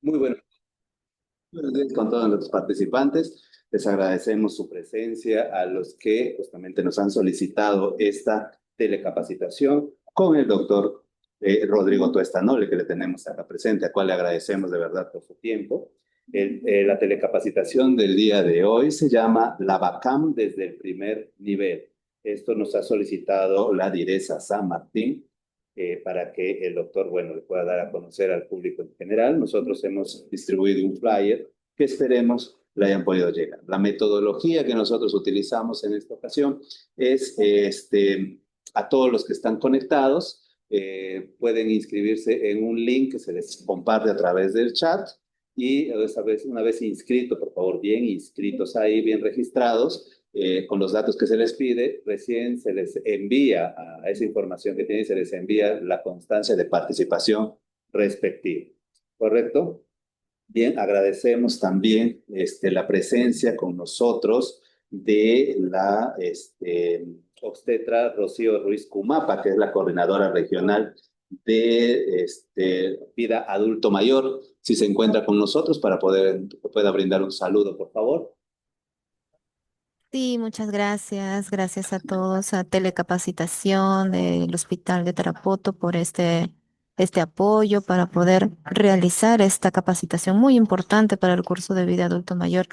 Muy buenos días con todos los participantes. Les agradecemos su presencia a los que justamente nos han solicitado esta telecapacitación con el doctor Rodrigo Tuestanole, que le tenemos acá presente, a cual le agradecemos de verdad por su tiempo. La telecapacitación del día de hoy se llama la BACAM desde el primer nivel. Esto nos ha solicitado la Direza San Martín para que el doctor, bueno, le pueda dar a conocer al público en general. Nosotros hemos distribuido un flyer que esperemos le hayan podido llegar. La metodología que nosotros utilizamos en esta ocasión es a todos los que están conectados, pueden inscribirse en un link que se les comparte a través del chat y una vez inscritos, por favor, bien inscritos ahí, bien registrados, con los datos que se les pide, recién se les envía a esa información que tienen, se les envía la constancia de participación respectiva. ¿Correcto? Bien, agradecemos también la presencia con nosotros de la obstetra Rocío Ruiz Cumapa, que es la coordinadora regional de vida adulto mayor. Si se encuentra con nosotros para pueda brindar un saludo, por favor. Sí, muchas gracias. Gracias a todos, a Telecapacitación del Hospital de Tarapoto por este apoyo para poder realizar esta capacitación muy importante para el curso de vida adulto mayor.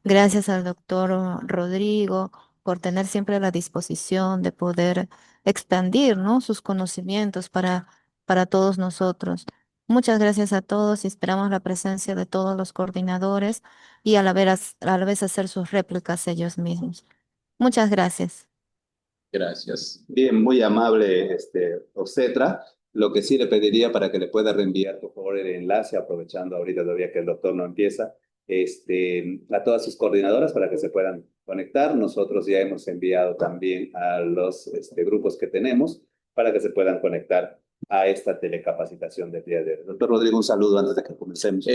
Gracias al doctor Rodrigo por tener siempre la disposición de poder expandir, ¿no?, sus conocimientos para todos nosotros. Muchas gracias a todos y esperamos la presencia de todos los coordinadores y a la vez hacer sus réplicas ellos mismos. Muchas gracias. Gracias. Bien, muy amable, obstetra. Lo que sí le pediría para que le pueda reenviar, por favor, el enlace, aprovechando ahorita todavía que el doctor no empieza, a todas sus coordinadoras para que se puedan conectar. Nosotros ya hemos enviado también a los grupos que tenemos para que se puedan conectar a esta telecapacitación del día de hoy. Doctor Rodrigo, un saludo antes de que comencemos.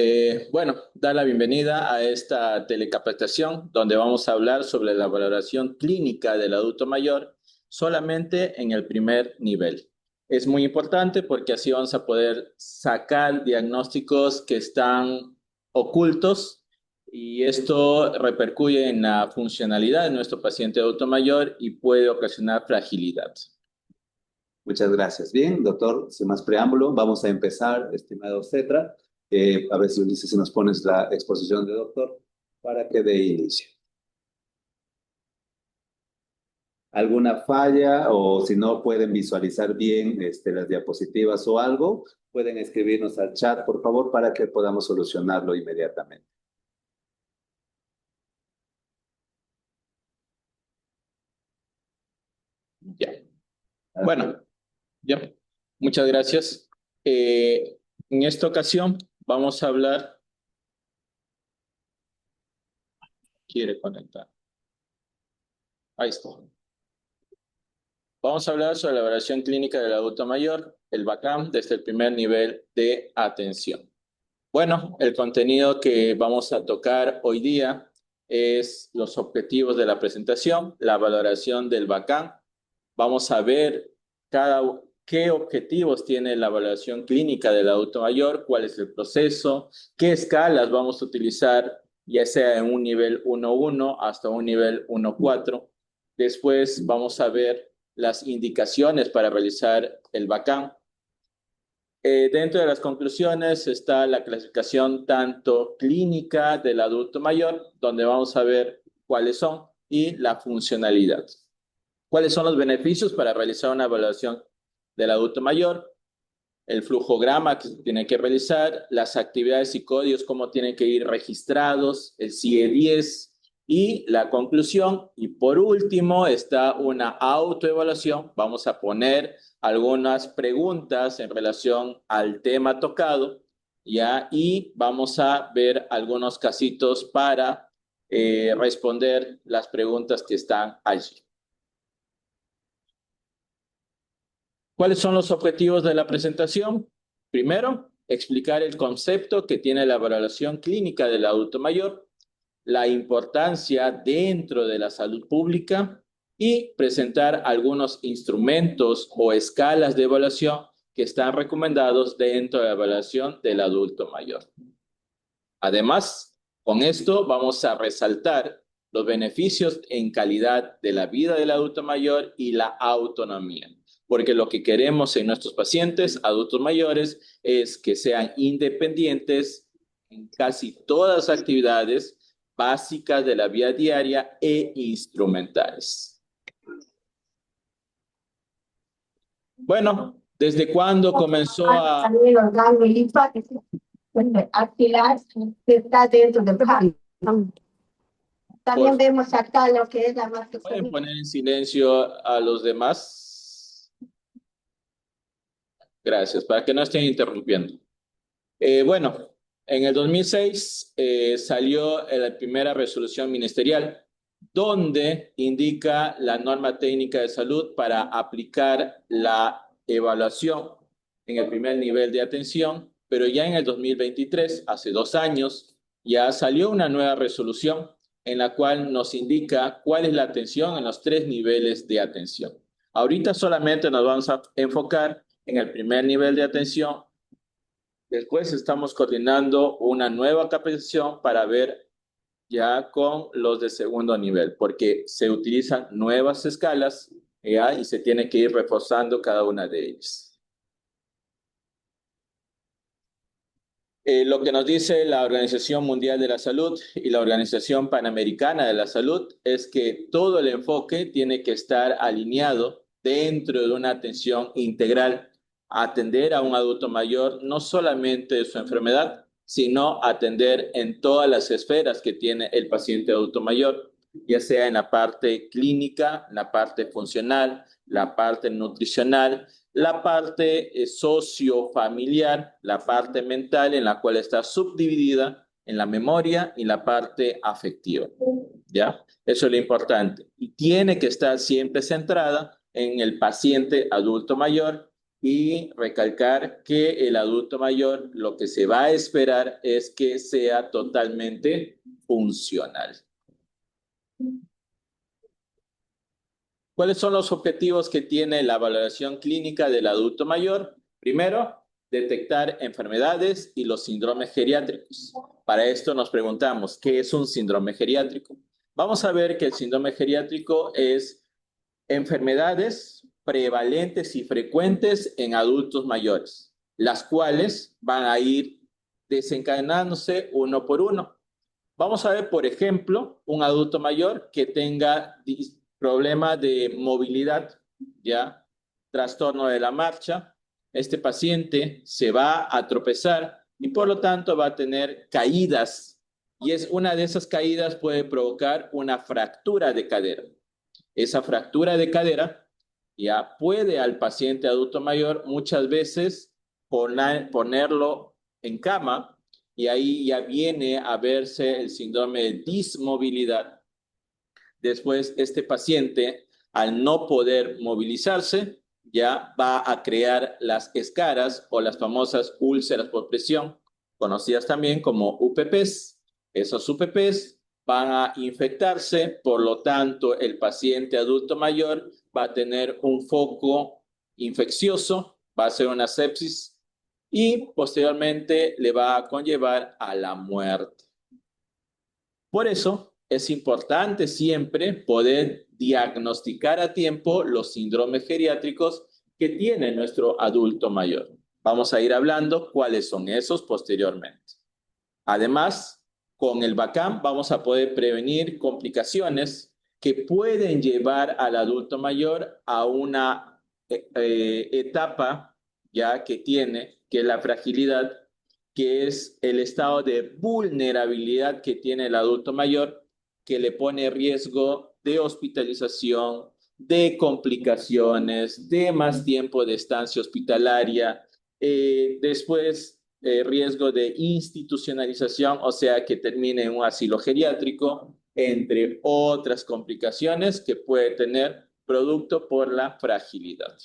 Bueno, dar la bienvenida a esta telecapacitación donde vamos a hablar sobre la valoración clínica del adulto mayor solamente en el primer nivel. Es muy importante porque así vamos a poder sacar diagnósticos que están ocultos y esto repercuye en la funcionalidad de nuestro paciente adulto mayor y puede ocasionar fragilidad. Muchas gracias. Bien, doctor, sin más preámbulo, vamos a empezar, estimado Cetra. A ver si Ulises, si nos pones la exposición de doctor para que dé inicio. ¿Alguna falla o si no pueden visualizar bien las diapositivas o algo? Pueden escribirnos al chat, por favor, para que podamos solucionarlo inmediatamente. Ya. Bueno, ya. Muchas gracias. En esta ocasión vamos a hablar. Quiere conectar. Ahí está. Vamos a hablar sobre la evaluación clínica del adulto mayor, el BACAM, desde el primer nivel de atención. Bueno, el contenido que vamos a tocar hoy día es los objetivos de la presentación, la valoración del BACAM. Vamos a ver qué objetivos tiene la evaluación clínica del adulto mayor, cuál es el proceso, qué escalas vamos a utilizar, ya sea en un nivel 1.1 hasta un nivel 1.4. Después vamos a ver las indicaciones para realizar el BACAM. Dentro de las conclusiones está la clasificación tanto clínica del adulto mayor, donde vamos a ver cuáles son, y la funcionalidad. ¿Cuáles son los beneficios para realizar una evaluación del adulto mayor? El flujograma que se tiene que realizar, las actividades y códigos, cómo tienen que ir registrados, el CIE-10 y la conclusión. Y por último está una autoevaluación. Vamos a poner algunas preguntas en relación al tema tocado, ¿ya? Y vamos a ver algunos casitos para responder las preguntas que están allí. ¿Cuáles son los objetivos de la presentación? Primero, explicar el concepto que tiene la valoración clínica del adulto mayor, la importancia dentro de la salud pública y presentar algunos instrumentos o escalas de evaluación que están recomendados dentro de la evaluación del adulto mayor. Además, con esto vamos a resaltar los beneficios en calidad de la vida del adulto mayor y la autonomía, porque lo que queremos en nuestros pacientes adultos mayores es que sean independientes en casi todas las actividades básicas de la vida diaria e instrumentales. Bueno, ¿desde cuándo comenzó a...? También el organo linfático, axilar, que está dentro del cráneo. También vemos acá lo que es la ¿Pueden mastectomía. poner en silencio a los demás? Gracias, para que no estén interrumpiendo. Bueno, en el 2006 salió la primera resolución ministerial donde indica la norma técnica de salud para aplicar la evaluación en el primer nivel de atención, pero ya en el 2023, hace 2 años, ya salió una nueva resolución en la cual nos indica cuál es la atención en los 3 niveles de atención. Ahorita solamente nos vamos a enfocar en el primer nivel de atención. Después estamos coordinando una nueva capacitación para ver ya con los de segundo nivel, porque se utilizan nuevas escalas ¿ya? Y se tiene que ir reforzando cada una de ellas. Lo que nos dice la Organización Mundial de la Salud y la Organización Panamericana de la Salud es que todo el enfoque tiene que estar alineado dentro de una atención integral, atender a un adulto mayor no solamente de su enfermedad, sino atender en todas las esferas que tiene el paciente adulto mayor, ya sea en la parte clínica, la parte funcional, la parte nutricional, la parte sociofamiliar, la parte mental en la cual está subdividida en la memoria y la parte afectiva, ¿ya? Eso es lo importante. Y tiene que estar siempre centrada en el paciente adulto mayor y recalcar que el adulto mayor lo que se va a esperar es que sea totalmente funcional. ¿Cuáles son los objetivos que tiene la valoración clínica del adulto mayor? Primero, detectar enfermedades y los síndromes geriátricos. Para esto nos preguntamos, ¿qué es un síndrome geriátrico? Vamos a ver que el síndrome geriátrico es enfermedades prevalentes y frecuentes en adultos mayores, las cuales van a ir desencadenándose uno por uno. Vamos a ver, por ejemplo, un adulto mayor que tenga problema de movilidad, ¿ya? Trastorno de la marcha. Este paciente se va a tropezar y por lo tanto va a tener caídas. Y una de esas caídas puede provocar una fractura de cadera. Esa fractura de cadera ya puede al paciente adulto mayor muchas veces ponerlo en cama y ahí ya viene a verse el síndrome de dismovilidad. Después, este paciente, al no poder movilizarse, ya va a crear las escaras o las famosas úlceras por presión, conocidas también como UPPs. Esos UPPs van a infectarse, por lo tanto, el paciente adulto mayor va a tener un foco infeccioso, va a ser una sepsis y posteriormente le va a conllevar a la muerte. Por eso, es importante siempre poder diagnosticar a tiempo los síndromes geriátricos que tiene nuestro adulto mayor. Vamos a ir hablando cuáles son esos posteriormente. Además, con el BACAM vamos a poder prevenir complicaciones que pueden llevar al adulto mayor a una etapa ya que tiene, que es la fragilidad, que es el estado de vulnerabilidad que tiene el adulto mayor, que le pone riesgo de hospitalización, de complicaciones, de más tiempo de estancia hospitalaria, después riesgo de institucionalización, o sea, que termine en un asilo geriátrico, entre otras complicaciones que puede tener producto por la fragilidad.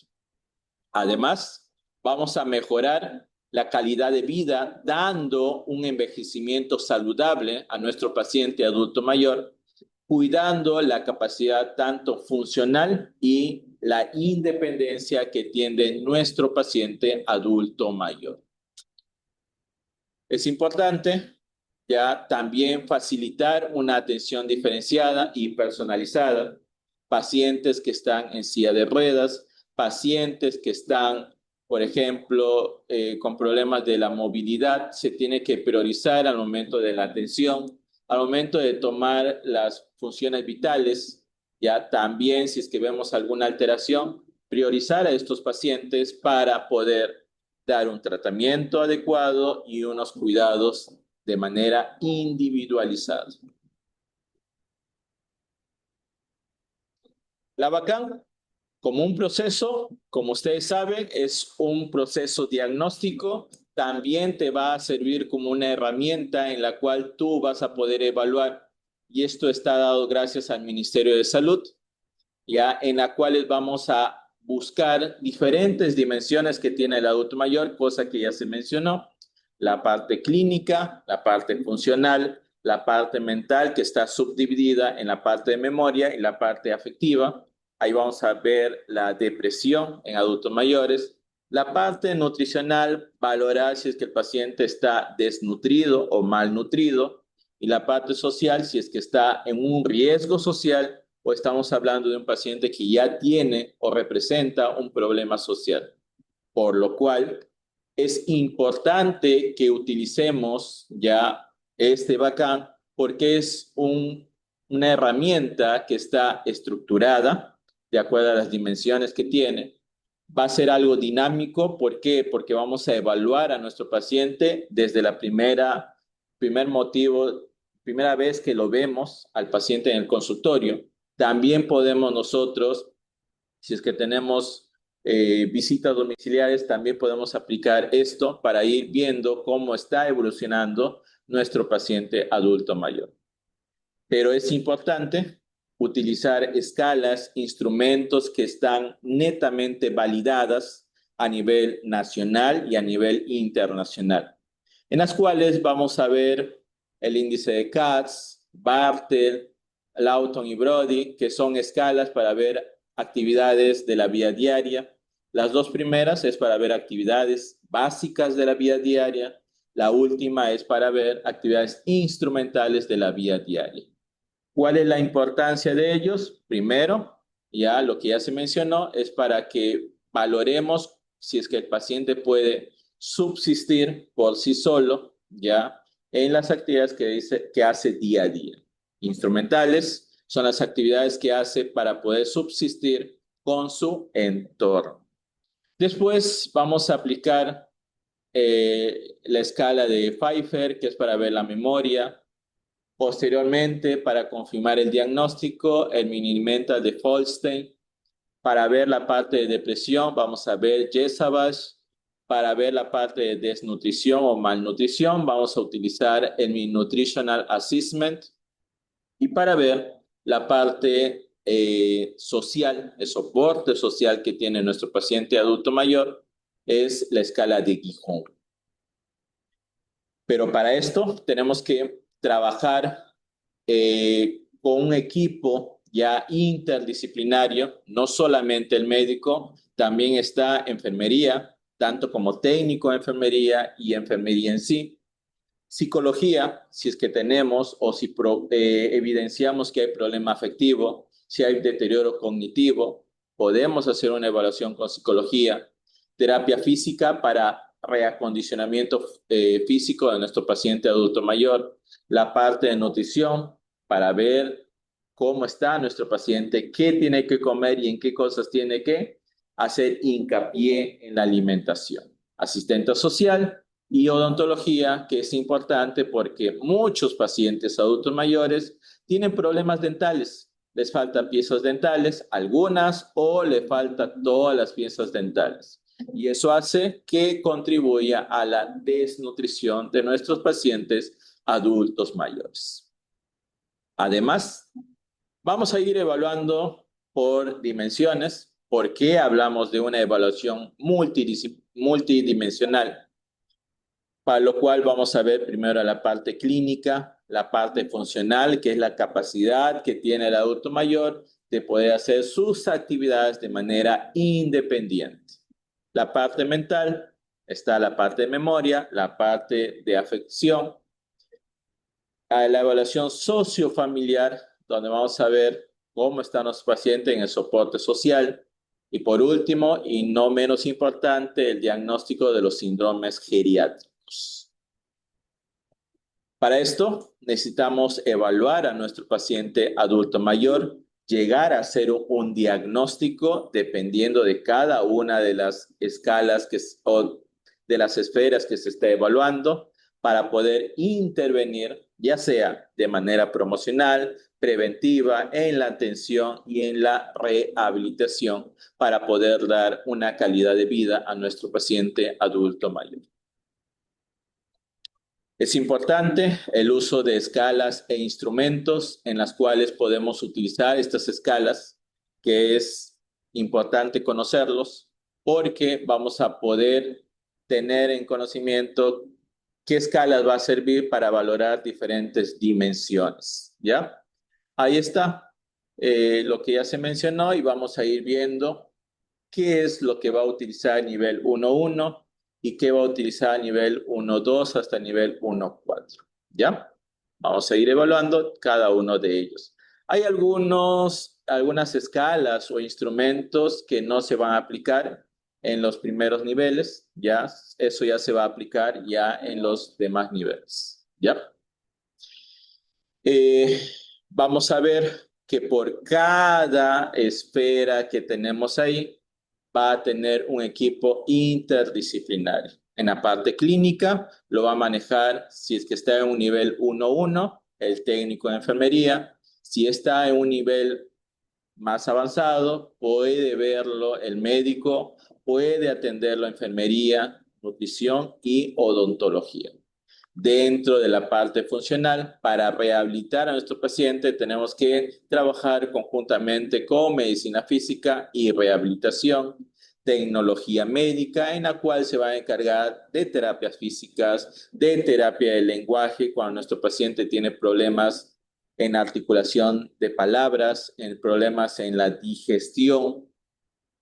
Además, vamos a mejorar la calidad de vida dando un envejecimiento saludable a nuestro paciente adulto mayor, cuidando la capacidad tanto funcional y la independencia que tiene nuestro paciente adulto mayor. Es importante ya también facilitar una atención diferenciada y personalizada. Pacientes que están en silla de ruedas, pacientes que están, por ejemplo, con problemas de la movilidad, se tiene que priorizar al momento de la atención, al momento de tomar las funciones vitales, ya también si es que vemos alguna alteración, priorizar a estos pacientes para poder dar un tratamiento adecuado y unos cuidados de manera individualizada. La BACAM, como un proceso, como ustedes saben, es un proceso diagnóstico. También te va a servir como una herramienta en la cual tú vas a poder evaluar, y esto está dado gracias al Ministerio de Salud, ya en la cual vamos a buscar diferentes dimensiones que tiene el adulto mayor, cosa que ya se mencionó, la parte clínica, la parte funcional, la parte mental que está subdividida en la parte de memoria y la parte afectiva. Ahí vamos a ver la depresión en adultos mayores. La parte nutricional, valorar si es que el paciente está desnutrido o malnutrido. Y la parte social, si es que está en un riesgo social o estamos hablando de un paciente que ya tiene o representa un problema social. Por lo cual, es importante que utilicemos ya este BACAM porque es una herramienta que está estructurada de acuerdo a las dimensiones que tiene. Va a ser algo dinámico. ¿Por qué? Porque vamos a evaluar a nuestro paciente desde la primera vez que lo vemos al paciente en el consultorio. También podemos nosotros, si es que tenemos visitas domiciliares, también podemos aplicar esto para ir viendo cómo está evolucionando nuestro paciente adulto mayor. Pero es importante utilizar escalas, instrumentos que están netamente validadas a nivel nacional y a nivel internacional, en las cuales vamos a ver el índice de Katz, Bartel, Lawton y Brody, que son escalas para ver actividades de la vida diaria. Las dos primeras es para ver actividades básicas de la vida diaria. La última es para ver actividades instrumentales de la vida diaria. ¿Cuál es la importancia de ellos? Primero, ya lo que ya se mencionó, es para que valoremos si es que el paciente puede subsistir por sí solo, ya, en las actividades que hace día a día. Instrumentales son las actividades que hace para poder subsistir con su entorno. Después vamos a aplicar la escala de Pfeiffer, que es para ver la memoria. Posteriormente, para confirmar el diagnóstico, el Mini-Mental de Folstein. Para ver la parte de depresión, vamos a ver Jesabach. Para ver la parte de desnutrición o malnutrición, vamos a utilizar el Nutritional Assessment. Y para ver la parte social, el soporte social que tiene nuestro paciente adulto mayor, es la escala de Gijón. Pero para esto tenemos que trabajar con un equipo ya interdisciplinario, no solamente el médico, también está enfermería, tanto como técnico de enfermería y enfermería en sí. Psicología, si es que tenemos o si evidenciamos que hay problema afectivo, si hay deterioro cognitivo, podemos hacer una evaluación con psicología. Terapia física para reacondicionamiento físico de nuestro paciente adulto mayor. La parte de nutrición para ver cómo está nuestro paciente, qué tiene que comer y en qué cosas tiene que hacer hincapié en la alimentación. Asistente social y odontología, que es importante porque muchos pacientes adultos mayores tienen problemas dentales. Les faltan piezas dentales, algunas, o le faltan todas las piezas dentales. Y eso hace que contribuya a la desnutrición de nuestros pacientes adultos mayores. Además, vamos a ir evaluando por dimensiones. ¿Por qué hablamos de una evaluación multidimensional? Para lo cual vamos a ver primero la parte clínica, la parte funcional, que es la capacidad que tiene el adulto mayor de poder hacer sus actividades de manera independiente. La parte mental, está la parte de memoria, la parte de afección, a la evaluación sociofamiliar, donde vamos a ver cómo están los pacientes en el soporte social. Y por último, y no menos importante, el diagnóstico de los síndromes geriátricos. Para esto, necesitamos evaluar a nuestro paciente adulto mayor, llegar a hacer un diagnóstico dependiendo de cada una de las escalas o de las esferas que se está evaluando para poder intervenir, ya sea de manera promocional, preventiva, en la atención y en la rehabilitación para poder dar una calidad de vida a nuestro paciente adulto mayor. Es importante el uso de escalas e instrumentos en las cuales podemos utilizar estas escalas, que es importante conocerlos porque vamos a poder tener en conocimiento qué escalas va a servir para valorar diferentes dimensiones, ¿ya? Ahí está lo que ya se mencionó y vamos a ir viendo qué es lo que va a utilizar a nivel 1.1 y qué va a utilizar a nivel 1.2 hasta nivel 1.4, ¿ya? Vamos a ir evaluando cada uno de ellos. Hay algunas escalas o instrumentos que no se van a aplicar en los primeros niveles, ¿ya? Eso ya se va a aplicar ya en los demás niveles, ¿ya? Vamos a ver que por cada esfera que tenemos ahí, va a tener un equipo interdisciplinario. En la parte clínica lo va a manejar, si es que está en un nivel 1.1, el técnico de enfermería. Si está en un nivel más avanzado, puede verlo el médico, puede atenderlo enfermería, nutrición y odontología. Dentro de la parte funcional, para rehabilitar a nuestro paciente, tenemos que trabajar conjuntamente con medicina física y rehabilitación, tecnología médica, en la cual se va a encargar de terapias físicas, de terapia del lenguaje, cuando nuestro paciente tiene problemas en articulación de palabras, en problemas en la digestión,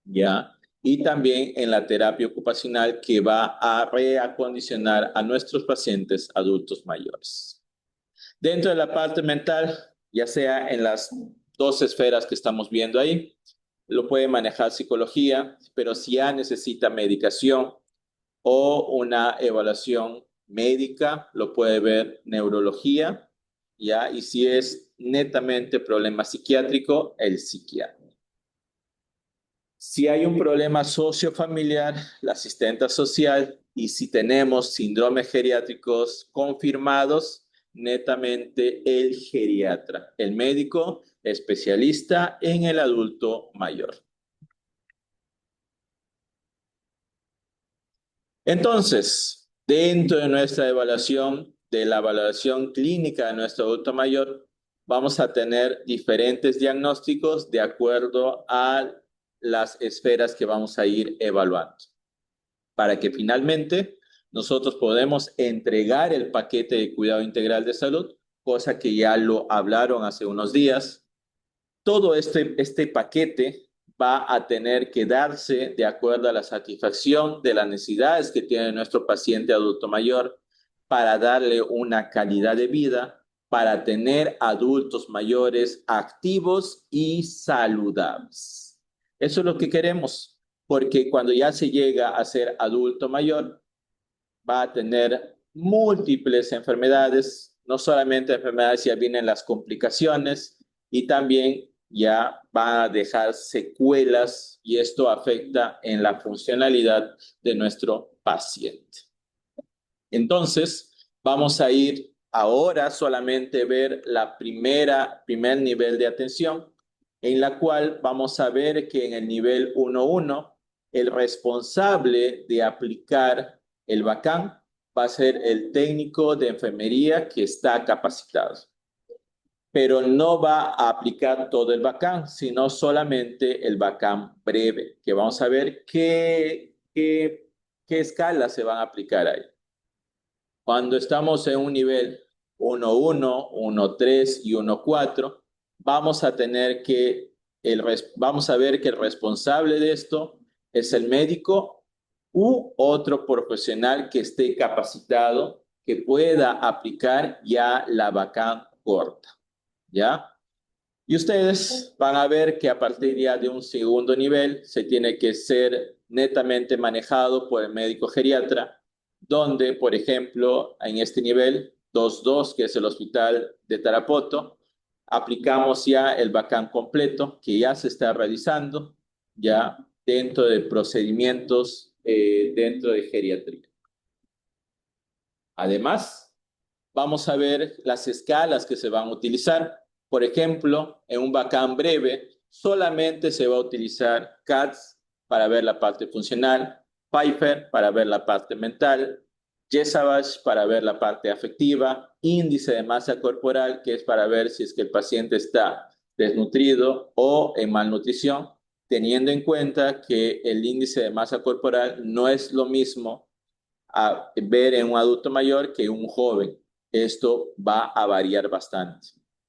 ¿ya? Y también en la terapia ocupacional que va a reacondicionar a nuestros pacientes adultos mayores. Dentro de la parte mental, ya sea en las dos esferas que estamos viendo ahí, lo puede manejar psicología, pero si ya necesita medicación o una evaluación médica, lo puede ver neurología, ¿ya? Y si es netamente problema psiquiátrico, el psiquiatra. Si hay un problema sociofamiliar, la asistenta social, y si tenemos síndromes geriátricos confirmados, netamente el geriatra, el médico especialista en el adulto mayor. Entonces, dentro de nuestra evaluación, de la valoración clínica de nuestro adulto mayor, vamos a tener diferentes diagnósticos de acuerdo a las esferas que vamos a ir evaluando, para que finalmente nosotros podamos entregar el paquete de cuidado integral de salud, cosa que ya lo hablaron hace unos días. Todo este paquete va a tener que darse de acuerdo a la satisfacción de las necesidades que tiene nuestro paciente adulto mayor para darle una calidad de vida, para tener adultos mayores activos y saludables. Eso es lo que queremos, porque cuando ya se llega a ser adulto mayor, va a tener múltiples enfermedades, no solamente enfermedades, ya vienen las complicaciones y también ya va a dejar secuelas y esto afecta en la funcionalidad de nuestro paciente. Entonces, vamos a ir ahora solamente a ver la primer nivel de atención, en la cual vamos a ver que en el nivel 1.1, el responsable de aplicar el BACAM va a ser el técnico de enfermería que está capacitado. Pero no va a aplicar todo el BACAM, sino solamente el BACAM breve, que vamos a ver qué escalas se van a aplicar ahí. Cuando estamos en un nivel 1.1, 1.3 y 1.4, vamos a ver que el responsable de esto es el médico u otro profesional que esté capacitado que pueda aplicar ya la BACAM corta, ¿ya? Y ustedes van a ver que a partir ya de un segundo nivel se tiene que ser netamente manejado por el médico geriatra, donde, por ejemplo, en este nivel 2.2, que es el hospital de Tarapoto, aplicamos ya el BACAM completo, que ya se está realizando, ya dentro de procedimientos dentro de geriatría. Además, vamos a ver las escalas que se van a utilizar. Por ejemplo, en un BACAM breve, solamente se va a utilizar CATS para ver la parte funcional, Pfeiffer para ver la parte mental, Jesavage para ver la parte afectiva, índice de masa corporal, que es para ver si es que el paciente está desnutrido o en malnutrición, teniendo en cuenta que el índice de masa corporal no es lo mismo a ver en un adulto mayor que un joven. Esto va a variar bastante.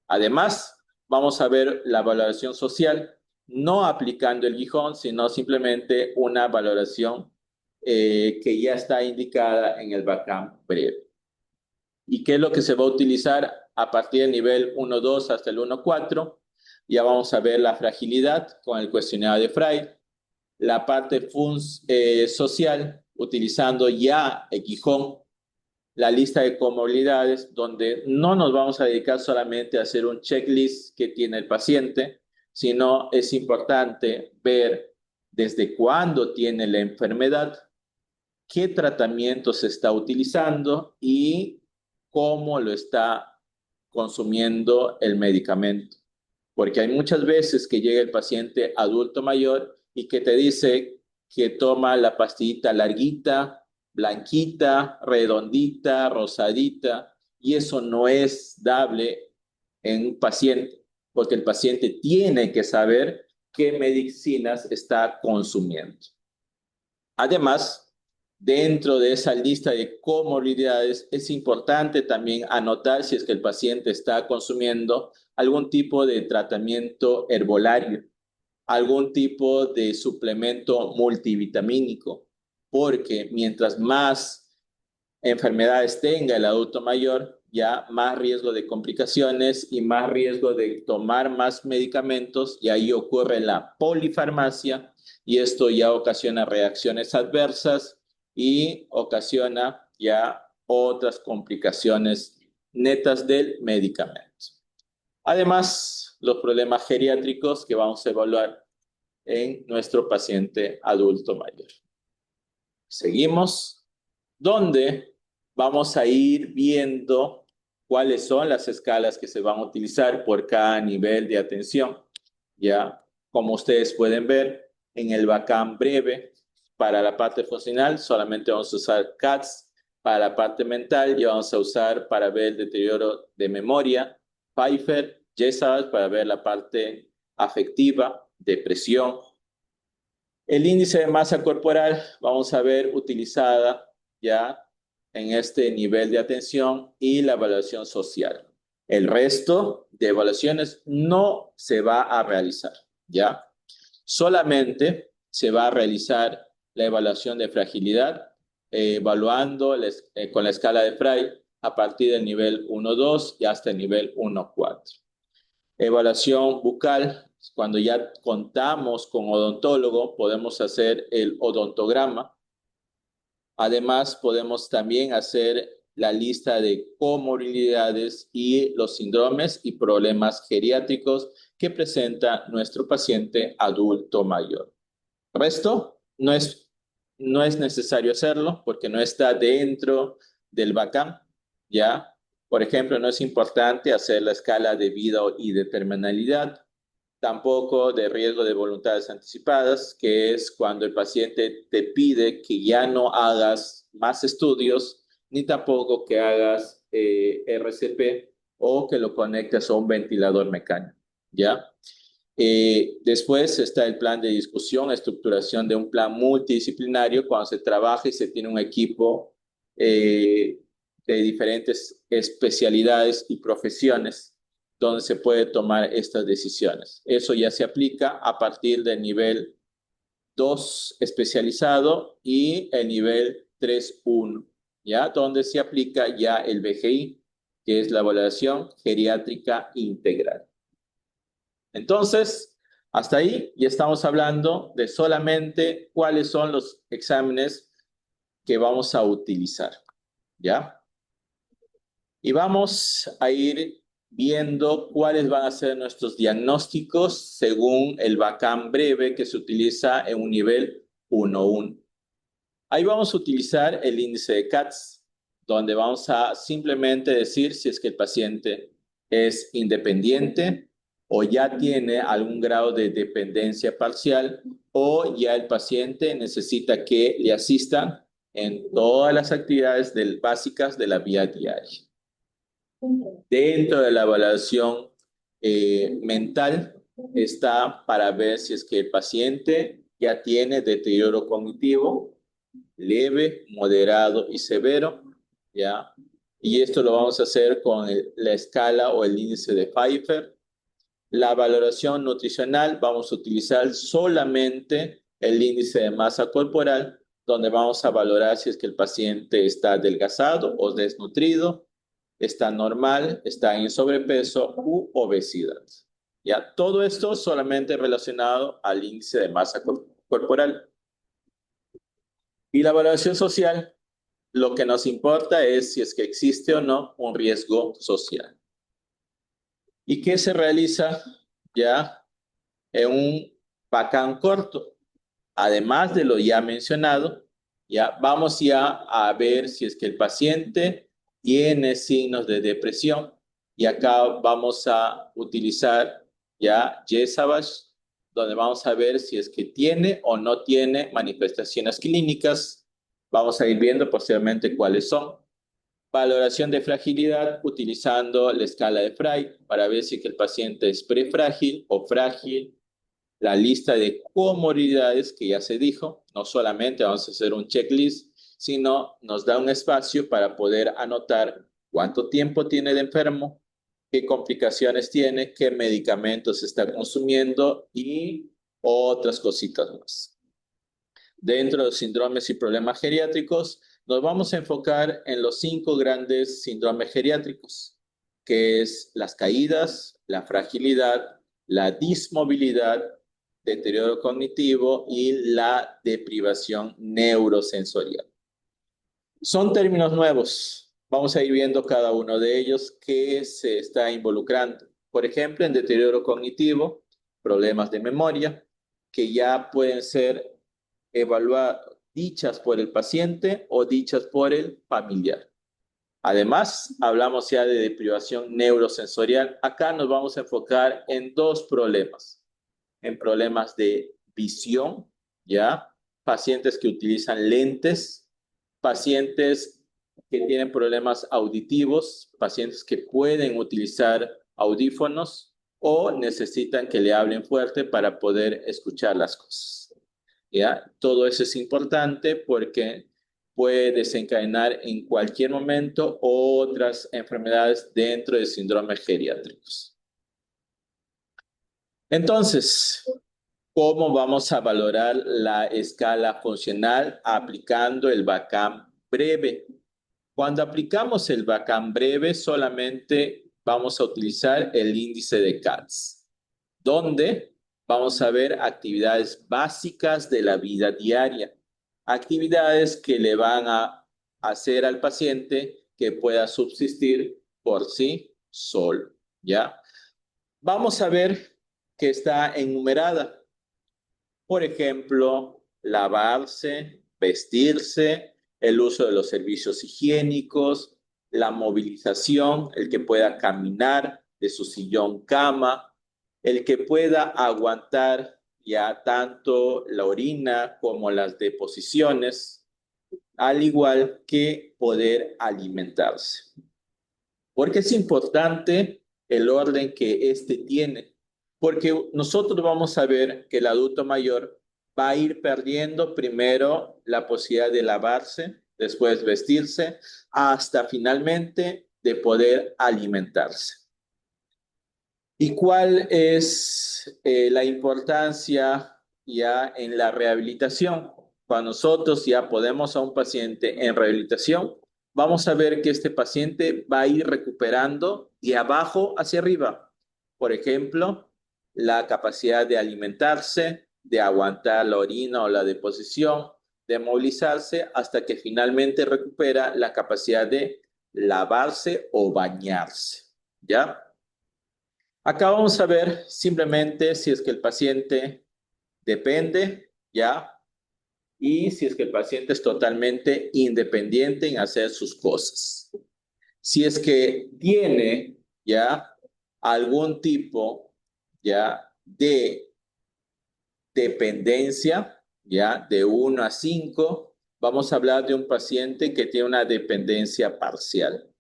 Además, vamos a ver la valoración social, no aplicando el Gijón, sino simplemente una valoración que ya está indicada en el BACAM breve. ¿Y qué es lo que se va a utilizar a partir del nivel 1.2 hasta el 1.4? Ya vamos a ver la fragilidad con el cuestionario de Frey, la parte social, utilizando ya el Gijón, la lista de comorbilidades, donde no nos vamos a dedicar solamente a hacer un checklist que tiene el paciente, sino es importante ver desde cuándo tiene la enfermedad, qué tratamiento se está utilizando y cómo lo está consumiendo el medicamento. Porque hay muchas veces que llega el paciente adulto mayor y que te dice que toma la pastillita larguita, blanquita, redondita, rosadita, y eso no es dable en un paciente, porque el paciente tiene que saber qué medicinas está consumiendo. Además, dentro de esa lista de comorbilidades, es importante también anotar si es que el paciente está consumiendo algún tipo de tratamiento herbolario, algún tipo de suplemento multivitamínico, porque mientras más enfermedades tenga el adulto mayor, ya más riesgo de complicaciones y más riesgo de tomar más medicamentos, y ahí ocurre la polifarmacia, y esto ya ocasiona reacciones adversas y ocasiona ya otras complicaciones netas del medicamento. Además, los problemas geriátricos que vamos a evaluar en nuestro paciente adulto mayor. Seguimos, donde vamos a ir viendo cuáles son las escalas que se van a utilizar por cada nivel de atención. Ya, como ustedes pueden ver, en el BACAM breve, para la parte funcional, solamente vamos a usar CATS. Para la parte mental, ya vamos a usar para ver el deterioro de memoria, Pfeiffer, Jesavage para ver la parte afectiva, depresión. El índice de masa corporal, vamos a ver utilizada ya en este nivel de atención, y la evaluación social. El resto de evaluaciones no se va a realizar, ¿ya? Solamente se va a realizar la evaluación de fragilidad, evaluando con la escala de Frey a partir del nivel 1.2 y hasta el nivel 1.4. Evaluación bucal, cuando ya contamos con odontólogo, podemos hacer el odontograma. Además, podemos también hacer la lista de comorbilidades y los síndromes y problemas geriátricos que presenta nuestro paciente adulto mayor. El resto no es necesario hacerlo porque no está dentro del BACAM, ¿ya? Por ejemplo, no es importante hacer la escala de vida y de terminalidad, tampoco de riesgo de voluntades anticipadas, que es cuando el paciente te pide que ya no hagas más estudios, ni tampoco que hagas RCP o que lo conectes a un ventilador mecánico, ¿ya? Después está el plan de discusión, estructuración de un plan multidisciplinario cuando se trabaja y se tiene un equipo de diferentes especialidades y profesiones donde se puede tomar estas decisiones. Eso ya se aplica a partir del nivel 2 especializado y el nivel 3.1, ¿ya? Donde se aplica ya el BGI, que es la valoración geriátrica integral. Entonces, hasta ahí ya estamos hablando de solamente cuáles son los exámenes que vamos a utilizar, ¿ya? Y vamos a ir viendo cuáles van a ser nuestros diagnósticos según el BACAM breve que se utiliza en un nivel 1.1. Ahí vamos a utilizar el índice de CATS, donde vamos a simplemente decir si es que el paciente es independiente o ya tiene algún grado de dependencia parcial o ya el paciente necesita que le asistan en todas las actividades básicas de la vida diaria. Dentro de la evaluación mental está para ver si es que el paciente ya tiene deterioro cognitivo leve, moderado y severo, ¿ya? Y esto lo vamos a hacer con la escala o el índice de Pfeiffer. La valoración nutricional vamos a utilizar solamente el índice de masa corporal, donde vamos a valorar si es que el paciente está adelgazado o desnutrido, está normal, está en sobrepeso u obesidad. ¿Ya? Todo esto solamente relacionado al índice de masa corporal. Y la valoración social, lo que nos importa es si es que existe o no un riesgo social. ¿Y qué se realiza ya en un BACAM corto? Además de lo ya mencionado, ya vamos ya a ver si es que el paciente tiene signos de depresión. Y acá vamos a utilizar ya YESABASH, donde vamos a ver si es que tiene o no tiene manifestaciones clínicas. Vamos a ir viendo posteriormente cuáles son. Valoración de fragilidad utilizando la escala de Frey para ver si es que el paciente es prefrágil o frágil. La lista de comorbilidades que ya se dijo, no solamente vamos a hacer un checklist, sino nos da un espacio para poder anotar cuánto tiempo tiene de enfermo, qué complicaciones tiene, qué medicamentos está consumiendo y otras cositas más. Dentro de los síndromes y problemas geriátricos, nos vamos a enfocar en los 5 grandes síndromes geriátricos, que es las caídas, la fragilidad, la dismovilidad, deterioro cognitivo y la deprivación neurosensorial. Son términos nuevos. Vamos a ir viendo cada uno de ellos que se está involucrando. Por ejemplo, en deterioro cognitivo, problemas de memoria, que ya pueden ser evaluadas, dichas por el paciente o dichas por el familiar. Además, hablamos ya de deprivación neurosensorial. Acá nos vamos a enfocar en 2 problemas. En problemas de visión, ¿ya? Pacientes que utilizan lentes, pacientes que tienen problemas auditivos, pacientes que pueden utilizar audífonos o necesitan que le hablen fuerte para poder escuchar las cosas, ¿ya? Todo eso es importante porque puede desencadenar en cualquier momento otras enfermedades dentro de síndromes geriátricos. Entonces, ¿cómo vamos a valorar la escala funcional aplicando el BACAM breve? Cuando aplicamos el BACAM breve, solamente vamos a utilizar el índice de CATS, donde vamos a ver actividades básicas de la vida diaria, actividades que le van a hacer al paciente que pueda subsistir por sí solo, ¿ya? Vamos a ver que está enumerada. Por ejemplo, lavarse, vestirse, el uso de los servicios higiénicos, la movilización, el que pueda caminar de su sillón cama, el que pueda aguantar ya tanto la orina como las deposiciones, al igual que poder alimentarse. Porque es importante el orden que este tiene, porque nosotros vamos a ver que el adulto mayor va a ir perdiendo primero la posibilidad de lavarse, después vestirse, hasta finalmente de poder alimentarse. ¿Y cuál es la importancia ya en la rehabilitación? Cuando nosotros ya podemos a un paciente en rehabilitación, vamos a ver que este paciente va a ir recuperando de abajo hacia arriba. Por ejemplo, la capacidad de alimentarse, de aguantar la orina o la deposición, de movilizarse hasta que finalmente recupera la capacidad de lavarse o bañarse, ¿ya? Acá vamos a ver simplemente si es que el paciente depende, ¿ya? Y si es que el paciente es totalmente independiente en hacer sus cosas. Si es que tiene, ¿ya? Algún tipo, ¿ya? De dependencia, ¿ya? De 1 a 5, vamos a hablar de un paciente que tiene una dependencia parcial.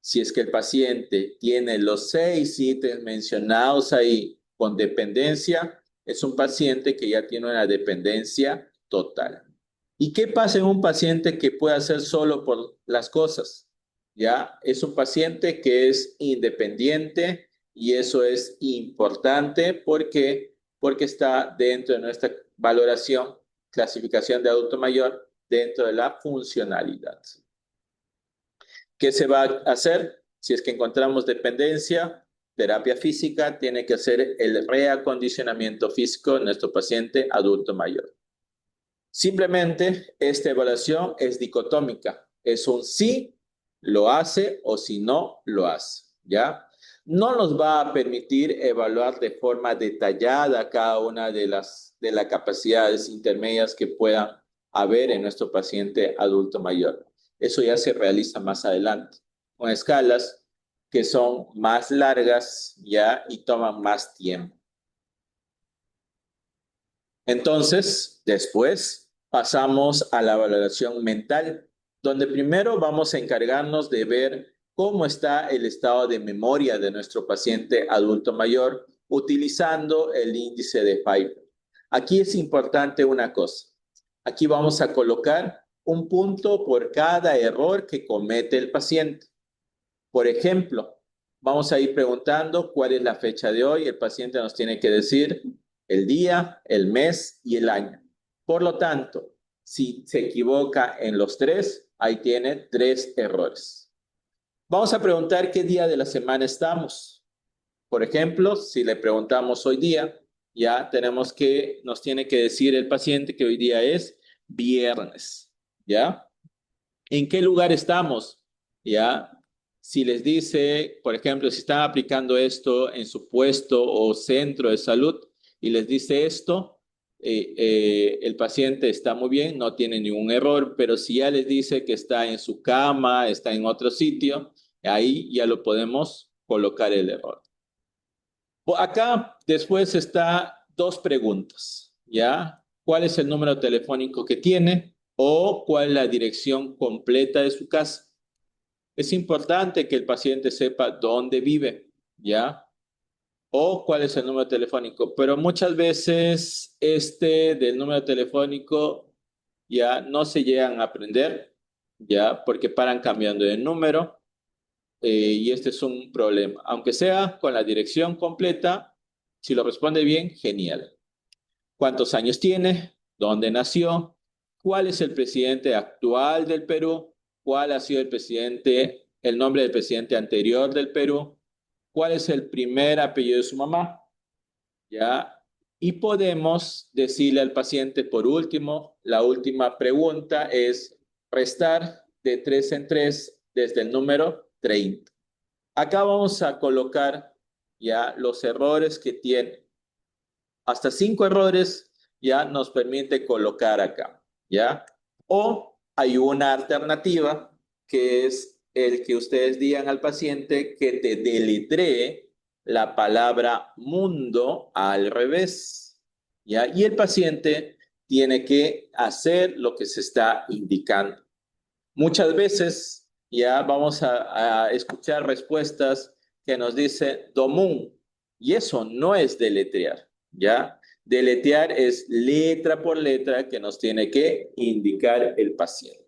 Si es que el paciente tiene los 6 ítems mencionados ahí con dependencia, es un paciente que ya tiene una dependencia total. ¿Y qué pasa en un paciente que puede hacer solo por las cosas? Ya es un paciente que es independiente y eso es importante porque está dentro de nuestra valoración, clasificación de adulto mayor, dentro de la funcionalidad. ¿Qué se va a hacer? Si es que encontramos dependencia, terapia física, tiene que hacer el reacondicionamiento físico en nuestro paciente adulto mayor. Simplemente esta evaluación es dicotómica. Es un sí, lo hace o si no, lo hace, ¿ya? No nos va a permitir evaluar de forma detallada cada una de las capacidades intermedias que puedan haber en nuestro paciente adulto mayor. Eso ya se realiza más adelante, con escalas que son más largas, ¿ya? Y toman más tiempo. Entonces, después pasamos a la valoración mental, donde primero vamos a encargarnos de ver cómo está el estado de memoria de nuestro paciente adulto mayor utilizando el índice de Pfeiffer. Aquí es importante una cosa. Aquí vamos a colocar un punto por cada error que comete el paciente. Por ejemplo, vamos a ir preguntando cuál es la fecha de hoy. El paciente nos tiene que decir el día, el mes y el año. Por lo tanto, si se equivoca en los 3, ahí tiene 3 errores. Vamos a preguntar qué día de la semana estamos. Por ejemplo, si le preguntamos hoy día, ya nos tiene que decir el paciente que hoy día es viernes, ¿ya? ¿En qué lugar estamos? ¿Ya? Si les dice, por ejemplo, si están aplicando esto en su puesto o centro de salud y les dice esto, el paciente está muy bien, no tiene ningún error, pero si ya les dice que está en su cama, está en otro sitio, ahí ya lo podemos colocar el error. Acá después está 2 preguntas, ¿ya? ¿Cuál es el número telefónico que tiene? O cuál es la dirección completa de su casa. Es importante que el paciente sepa dónde vive, ¿ya? O cuál es el número telefónico. Pero muchas veces del número telefónico ya no se llegan a aprender, ¿ya? Porque paran cambiando de número y este es un problema. Aunque sea con la dirección completa, si lo responde bien, genial. ¿Cuántos años tiene? ¿Dónde nació? ¿Cuál es el presidente actual del Perú? ¿Cuál ha sido el nombre del presidente anterior del Perú? ¿Cuál es el primer apellido de su mamá? ¿Ya? Y podemos decirle al paciente, por último, la última pregunta es restar de 3 en 3 desde el número 30. Acá vamos a colocar ya los errores que tiene. Hasta 5 errores ya nos permite colocar acá, ¿ya? O hay una alternativa que es el que ustedes digan al paciente que te deletree la palabra mundo al revés, ¿ya? Y el paciente tiene que hacer lo que se está indicando. Muchas veces ya vamos a escuchar respuestas que nos dicen Domun, y eso no es deletrear, ¿ya? Deletrear es letra por letra que nos tiene que indicar el paciente.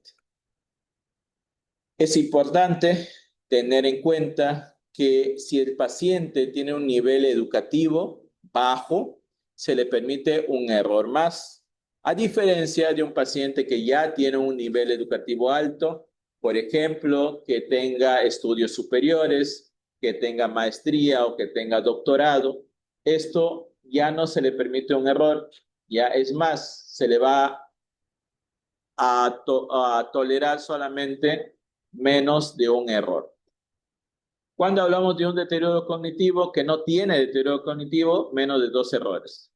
Es importante tener en cuenta que si el paciente tiene un nivel educativo bajo, se le permite un error más, a diferencia de un paciente que ya tiene un nivel educativo alto, Por ejemplo, que tenga estudios superiores, que tenga maestría o que tenga doctorado. Esto ya no se le permite un error, ya es más, se le va a tolerar solamente menos de un error. Cuando hablamos de un deterioro cognitivo que no tiene deterioro cognitivo, menos de 2 errores.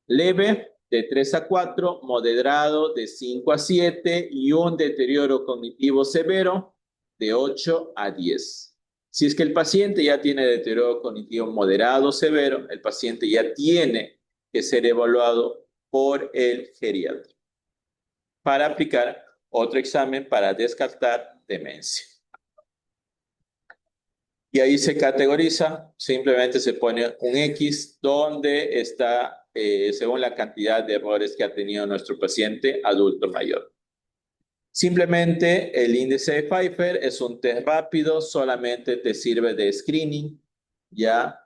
Leve, de 3 a 4, moderado, de 5 a 7 y un deterioro cognitivo severo, de 8 a 10. Si es que el paciente ya tiene deterioro cognitivo moderado o severo, el paciente ya tiene que ser evaluado por el geriatra para aplicar otro examen para descartar demencia. Y ahí se categoriza, simplemente se pone un X donde está según la cantidad de errores que ha tenido nuestro paciente adulto mayor. Simplemente el índice de Pfeiffer es un test rápido, solamente te sirve de screening, ¿ya?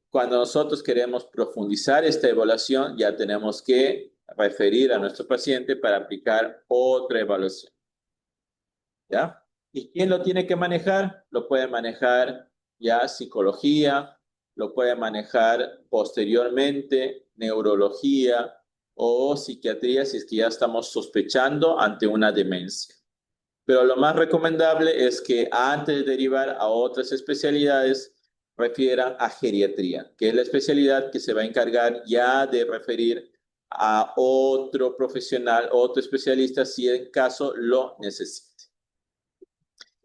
Cuando nosotros queremos profundizar esta evaluación, ya tenemos que referir a nuestro paciente para aplicar otra evaluación, ¿ya? ¿Y quién lo tiene que manejar? Lo puede manejar ya psicología, lo puede manejar posteriormente neurología o psiquiatría si es que ya estamos sospechando ante una demencia. Pero lo más recomendable es que antes de derivar a otras especialidades, refieran a geriatría, que es la especialidad que se va a encargar ya de referir a otro profesional, otro especialista, si en caso lo necesite.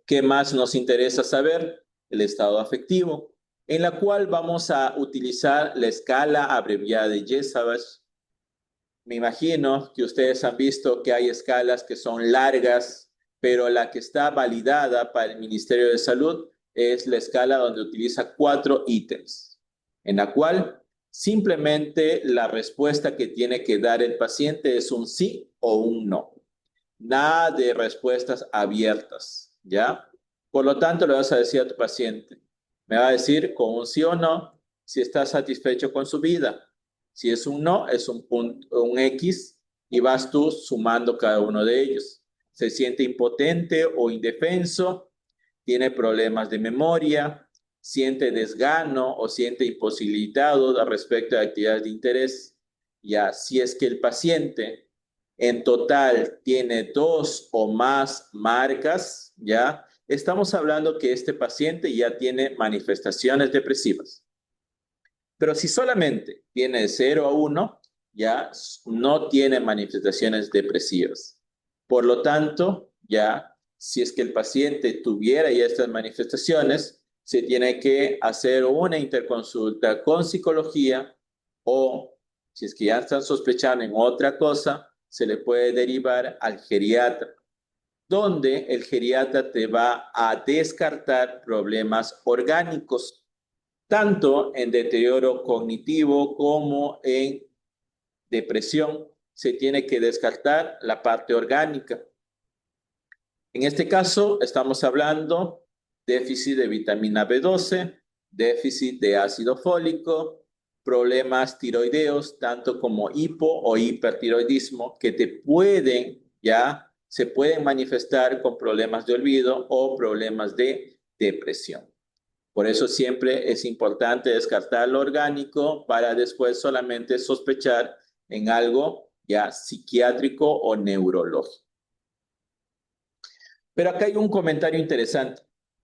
¿Qué más nos interesa saber? El estado afectivo, en la cual vamos a utilizar la escala abreviada de Jesavage. Me imagino que ustedes han visto que hay escalas que son largas, pero la que está validada para el Ministerio de Salud es la escala donde utiliza 4 ítems, en la cual simplemente la respuesta que tiene que dar el paciente es un sí o un no. Nada de respuestas abiertas, ¿ya? Por lo tanto, le vas a decir a tu paciente, me va a decir con un sí o no si está satisfecho con su vida. Si es un no, es un X y vas tú sumando cada uno de ellos. Se siente impotente o indefenso, tiene problemas de memoria, siente desgano o siente imposibilitado respecto a actividades de interés. Ya, si es que el paciente en total tiene 2 o más marcas, ya, estamos hablando que este paciente ya tiene manifestaciones depresivas. Pero si solamente tiene de 0 a 1, ya no tiene manifestaciones depresivas. Por lo tanto, ya si es que el paciente tuviera ya estas manifestaciones, se tiene que hacer una interconsulta con psicología o si es que ya están sospechando en otra cosa, se le puede derivar al geriatra, donde el geriatra te va a descartar problemas orgánicos, tanto en deterioro cognitivo como en depresión. Se tiene que descartar la parte orgánica. En este caso, estamos hablando déficit de vitamina B12, déficit de ácido fólico, problemas tiroideos, tanto como hipo o hipertiroidismo, que se pueden manifestar con problemas de olvido o problemas de depresión. Por eso siempre es importante descartar lo orgánico para después solamente sospechar en algo ya psiquiátrico o neurológico. Pero acá hay un comentario interesante,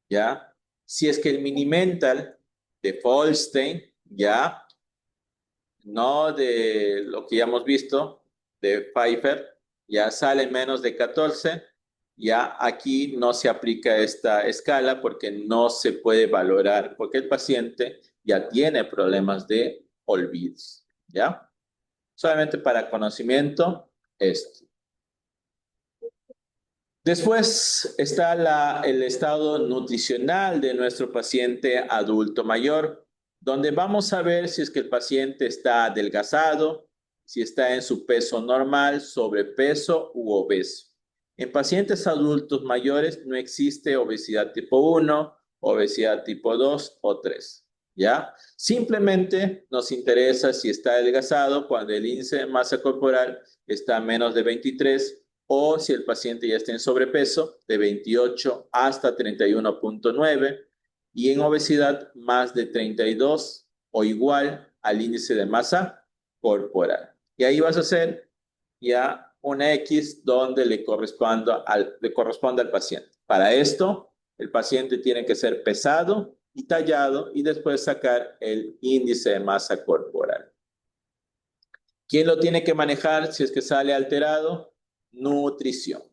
¿ya? Si es que el Mini-Mental de Folstein, ¿ya? No de lo que ya hemos visto, de Pfeiffer, ya sale menos de 14, ya aquí no se aplica esta escala porque no se puede valorar, porque el paciente ya tiene problemas de olvidos, ¿ya? Solamente para conocimiento, esto. Después está el estado nutricional de nuestro paciente adulto mayor, donde vamos a ver si es que el paciente está adelgazado, si está en su peso normal, sobrepeso u obeso. En pacientes adultos mayores no existe obesidad tipo 1, obesidad tipo 2 o 3, ¿ya? Simplemente nos interesa si está adelgazado cuando el índice de masa corporal está a menos de 23 o si el paciente ya está en sobrepeso, de 28 hasta 31.9 y en obesidad más de 32 o igual al índice de masa corporal. Y ahí vas a hacer ya una X donde le corresponde al paciente. Para esto, el paciente tiene que ser pesado y tallado y después sacar el índice de masa corporal. ¿Quién lo tiene que manejar si es que sale alterado? Nutrición.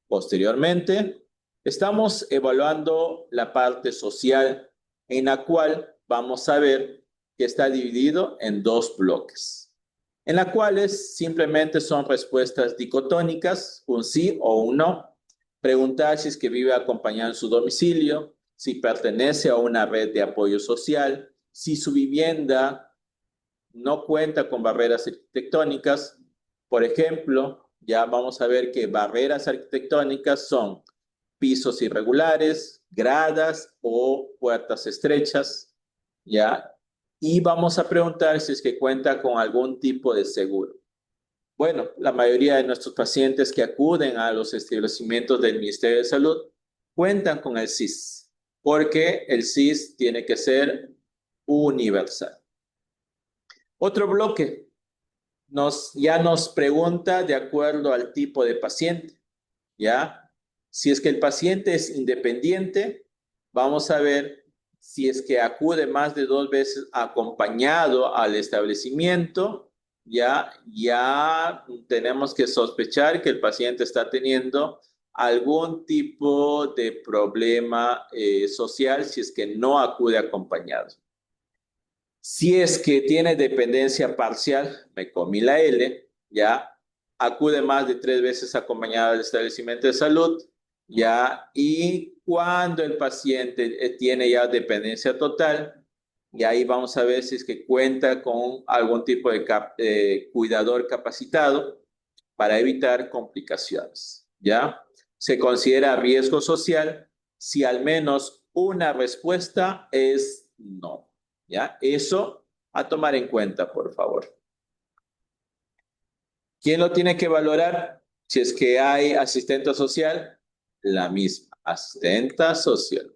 Posteriormente, estamos evaluando la parte social en la cual vamos a ver que está dividido en dos bloques, en las cuales simplemente son respuestas dicotónicas, un sí o un no. Preguntar si es que vive acompañado en su domicilio, si pertenece a una red de apoyo social, si su vivienda no cuenta con barreras arquitectónicas. Por ejemplo, ya vamos a ver que barreras arquitectónicas son pisos irregulares, gradas o puertas estrechas, ¿ya? Y vamos a preguntar si es que cuenta con algún tipo de seguro. Bueno, la mayoría de nuestros pacientes que acuden a los establecimientos del Ministerio de Salud cuentan con el SIS, porque el SIS tiene que ser universal. Otro bloque ya nos pregunta de acuerdo al tipo de paciente, ¿ya? Si es que el paciente es independiente, vamos a ver si es que acude más de 2 veces acompañado al establecimiento, ya tenemos que sospechar que el paciente está teniendo algún tipo de problema social si es que no acude acompañado. Si es que tiene dependencia parcial, me comí la L, ya acude más de 3 veces acompañado al establecimiento de salud, ya, y cuando el paciente tiene ya dependencia total, y ahí vamos a ver si es que cuenta con algún tipo de cuidador capacitado para evitar complicaciones, ¿ya? Se considera riesgo social si al menos una respuesta es no. ¿Ya? Eso a tomar en cuenta, por favor. ¿Quién lo tiene que valorar? Si es que hay asistente social, la misma, asistenta social.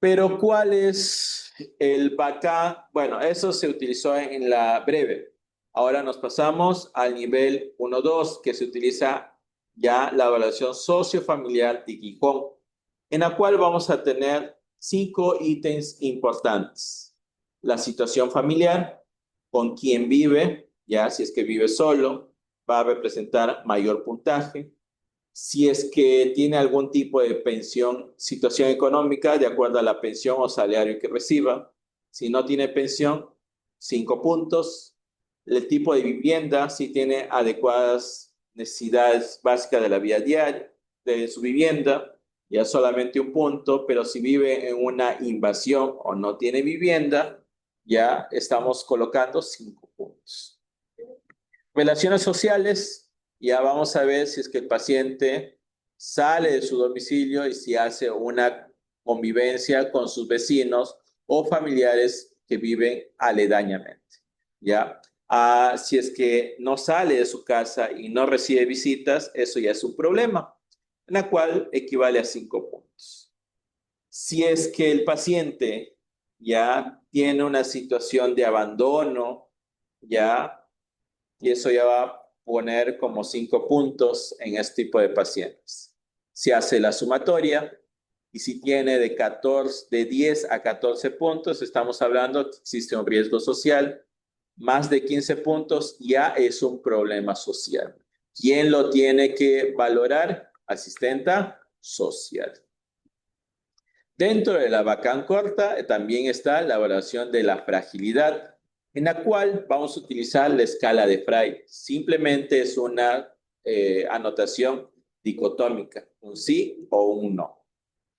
Pero ¿cuál es el BACA? Bueno, eso se utilizó en la breve. Ahora nos pasamos al nivel 1-2, que se utiliza ya la evaluación sociofamiliar de Gijón, en la cual vamos a tener 5 ítems importantes. La situación familiar, con quién vive, ya si es que vive solo, va a representar mayor puntaje. Si es que tiene algún tipo de pensión, situación económica, de acuerdo a la pensión o salario que reciba. Si no tiene pensión, 5 puntos. El tipo de vivienda, si tiene adecuadas necesidades básicas de la vida diaria, de su vivienda, ya solamente 1 punto, pero si vive en una invasión o no tiene vivienda, ya estamos colocando 5 puntos. Relaciones sociales, ya vamos a ver si es que el paciente sale de su domicilio y si hace una convivencia con sus vecinos o familiares que viven aledañamente, ¿ya? Si es que no sale de su casa y no recibe visitas, eso ya es un problema, en la cual equivale a 5 puntos. Si es que el paciente ya tiene una situación de abandono, ya, y eso ya va a poner como 5 puntos en este tipo de pacientes. Si hace la sumatoria y si tiene de 10 a 14 puntos, estamos hablando que existe un riesgo social. Más de 15 puntos ya es un problema social. ¿Quién lo tiene que valorar? Asistenta social. Dentro de la BACAN corta también está la evaluación de la fragilidad, en la cual vamos a utilizar la escala de Frey. Simplemente es una anotación dicotómica, un sí o un no,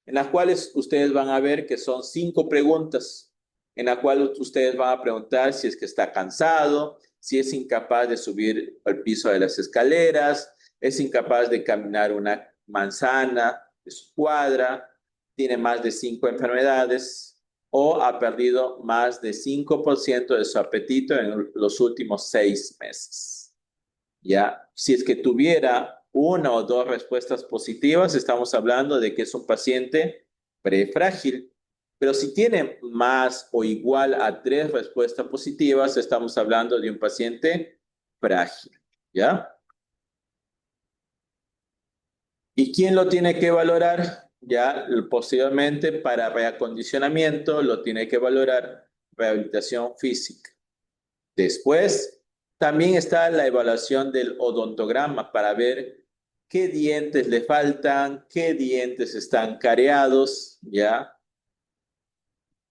en las cuales ustedes van a ver que son 5 preguntas, en la cual ustedes van a preguntar si es que está cansado, si es incapaz de subir al piso de las escaleras, es incapaz de caminar una manzana de su cuadra, tiene más de 5 enfermedades o ha perdido más de 5% de su apetito en los últimos 6 meses. Ya, si es que tuviera una o dos respuestas positivas, estamos hablando de que es un paciente prefrágil. Pero si tiene más o igual a 3 respuestas positivas, estamos hablando de un paciente frágil. ¿Ya? ¿Y quién lo tiene que valorar? Ya, posiblemente para reacondicionamiento lo tiene que valorar rehabilitación física. Después, también está la evaluación del odontograma para ver qué dientes le faltan, qué dientes están careados, ¿ya?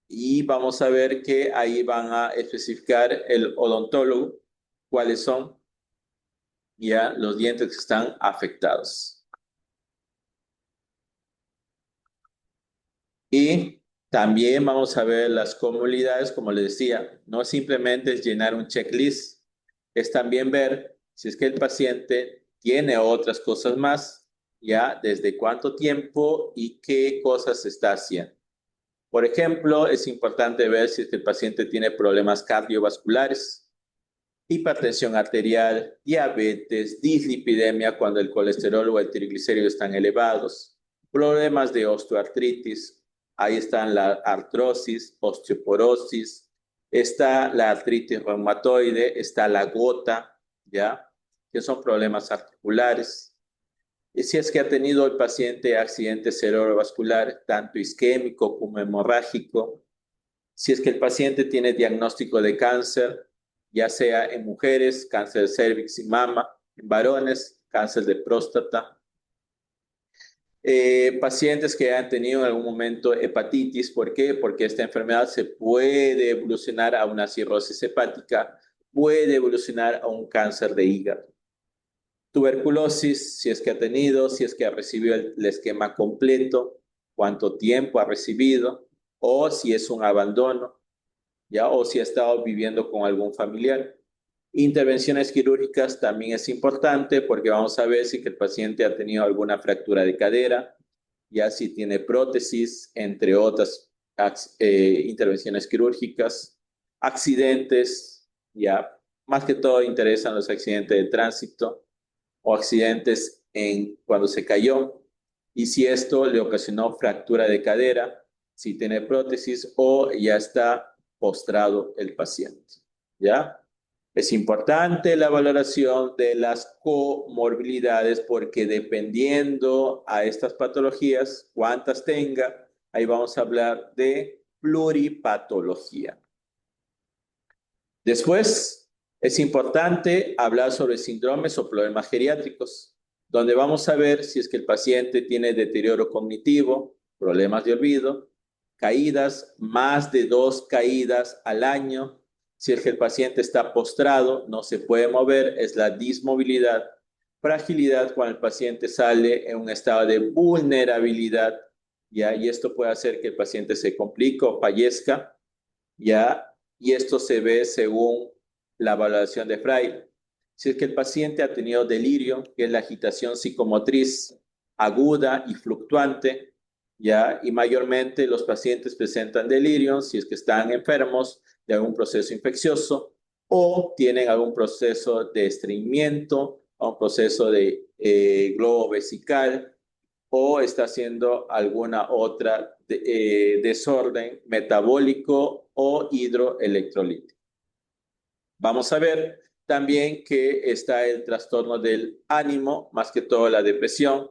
Y vamos a ver que ahí van a especificar el odontólogo cuáles son ya los dientes que están afectados. Y también vamos a ver las comorbilidades, como les decía, no simplemente es llenar un checklist, es también ver si es que el paciente tiene otras cosas más, ya desde cuánto tiempo y qué cosas está haciendo. Por ejemplo, es importante ver si es que el paciente tiene problemas cardiovasculares, hipertensión arterial, diabetes, dislipidemia cuando el colesterol o el triglicérido están elevados, problemas de osteoartritis, ahí están la artrosis, osteoporosis, está la artritis reumatoide, está la gota, ¿ya? Que son problemas articulares. Y si es que ha tenido el paciente accidente cerebrovascular, tanto isquémico como hemorrágico, si es que el paciente tiene diagnóstico de cáncer, ya sea en mujeres, cáncer de cervix y mama, en varones, cáncer de próstata, pacientes que han tenido en algún momento hepatitis. ¿Por qué? Porque esta enfermedad se puede evolucionar a una cirrosis hepática, puede evolucionar a un cáncer de hígado. Tuberculosis, si es que ha tenido, si es que ha recibido el esquema completo, cuánto tiempo ha recibido, o si es un abandono, ¿ya? O si ha estado viviendo con algún familiar. Intervenciones quirúrgicas también es importante porque vamos a ver si que el paciente ha tenido alguna fractura de cadera, ya si tiene prótesis, entre otras intervenciones quirúrgicas, accidentes, ya más que todo interesan los accidentes de tránsito o accidentes cuando se cayó y si esto le ocasionó fractura de cadera, si tiene prótesis o ya está postrado el paciente, ¿ya? Es importante la valoración de las comorbilidades porque dependiendo a estas patologías, cuántas tenga, ahí vamos a hablar de pluripatología. Después, es importante hablar sobre síndromes o problemas geriátricos, donde vamos a ver si es que el paciente tiene deterioro cognitivo, problemas de olvido, caídas, más de 2 caídas al año. Si es que el paciente está postrado, no se puede mover, es la dismovilidad. Fragilidad cuando el paciente sale en un estado de vulnerabilidad, ¿ya? Y esto puede hacer que el paciente se complique o fallezca, ¿ya? Y esto se ve según la valoración de Fraile. Si es que el paciente ha tenido delirio, que es la agitación psicomotriz aguda y fluctuante, ¿ya? Y mayormente los pacientes presentan delirio si es que están enfermos de algún proceso infeccioso o tienen algún proceso de estreñimiento o un proceso de globo vesical o está haciendo alguna otra desorden metabólico o hidroelectrolítico. Vamos a ver también que está el trastorno del ánimo, más que todo la depresión,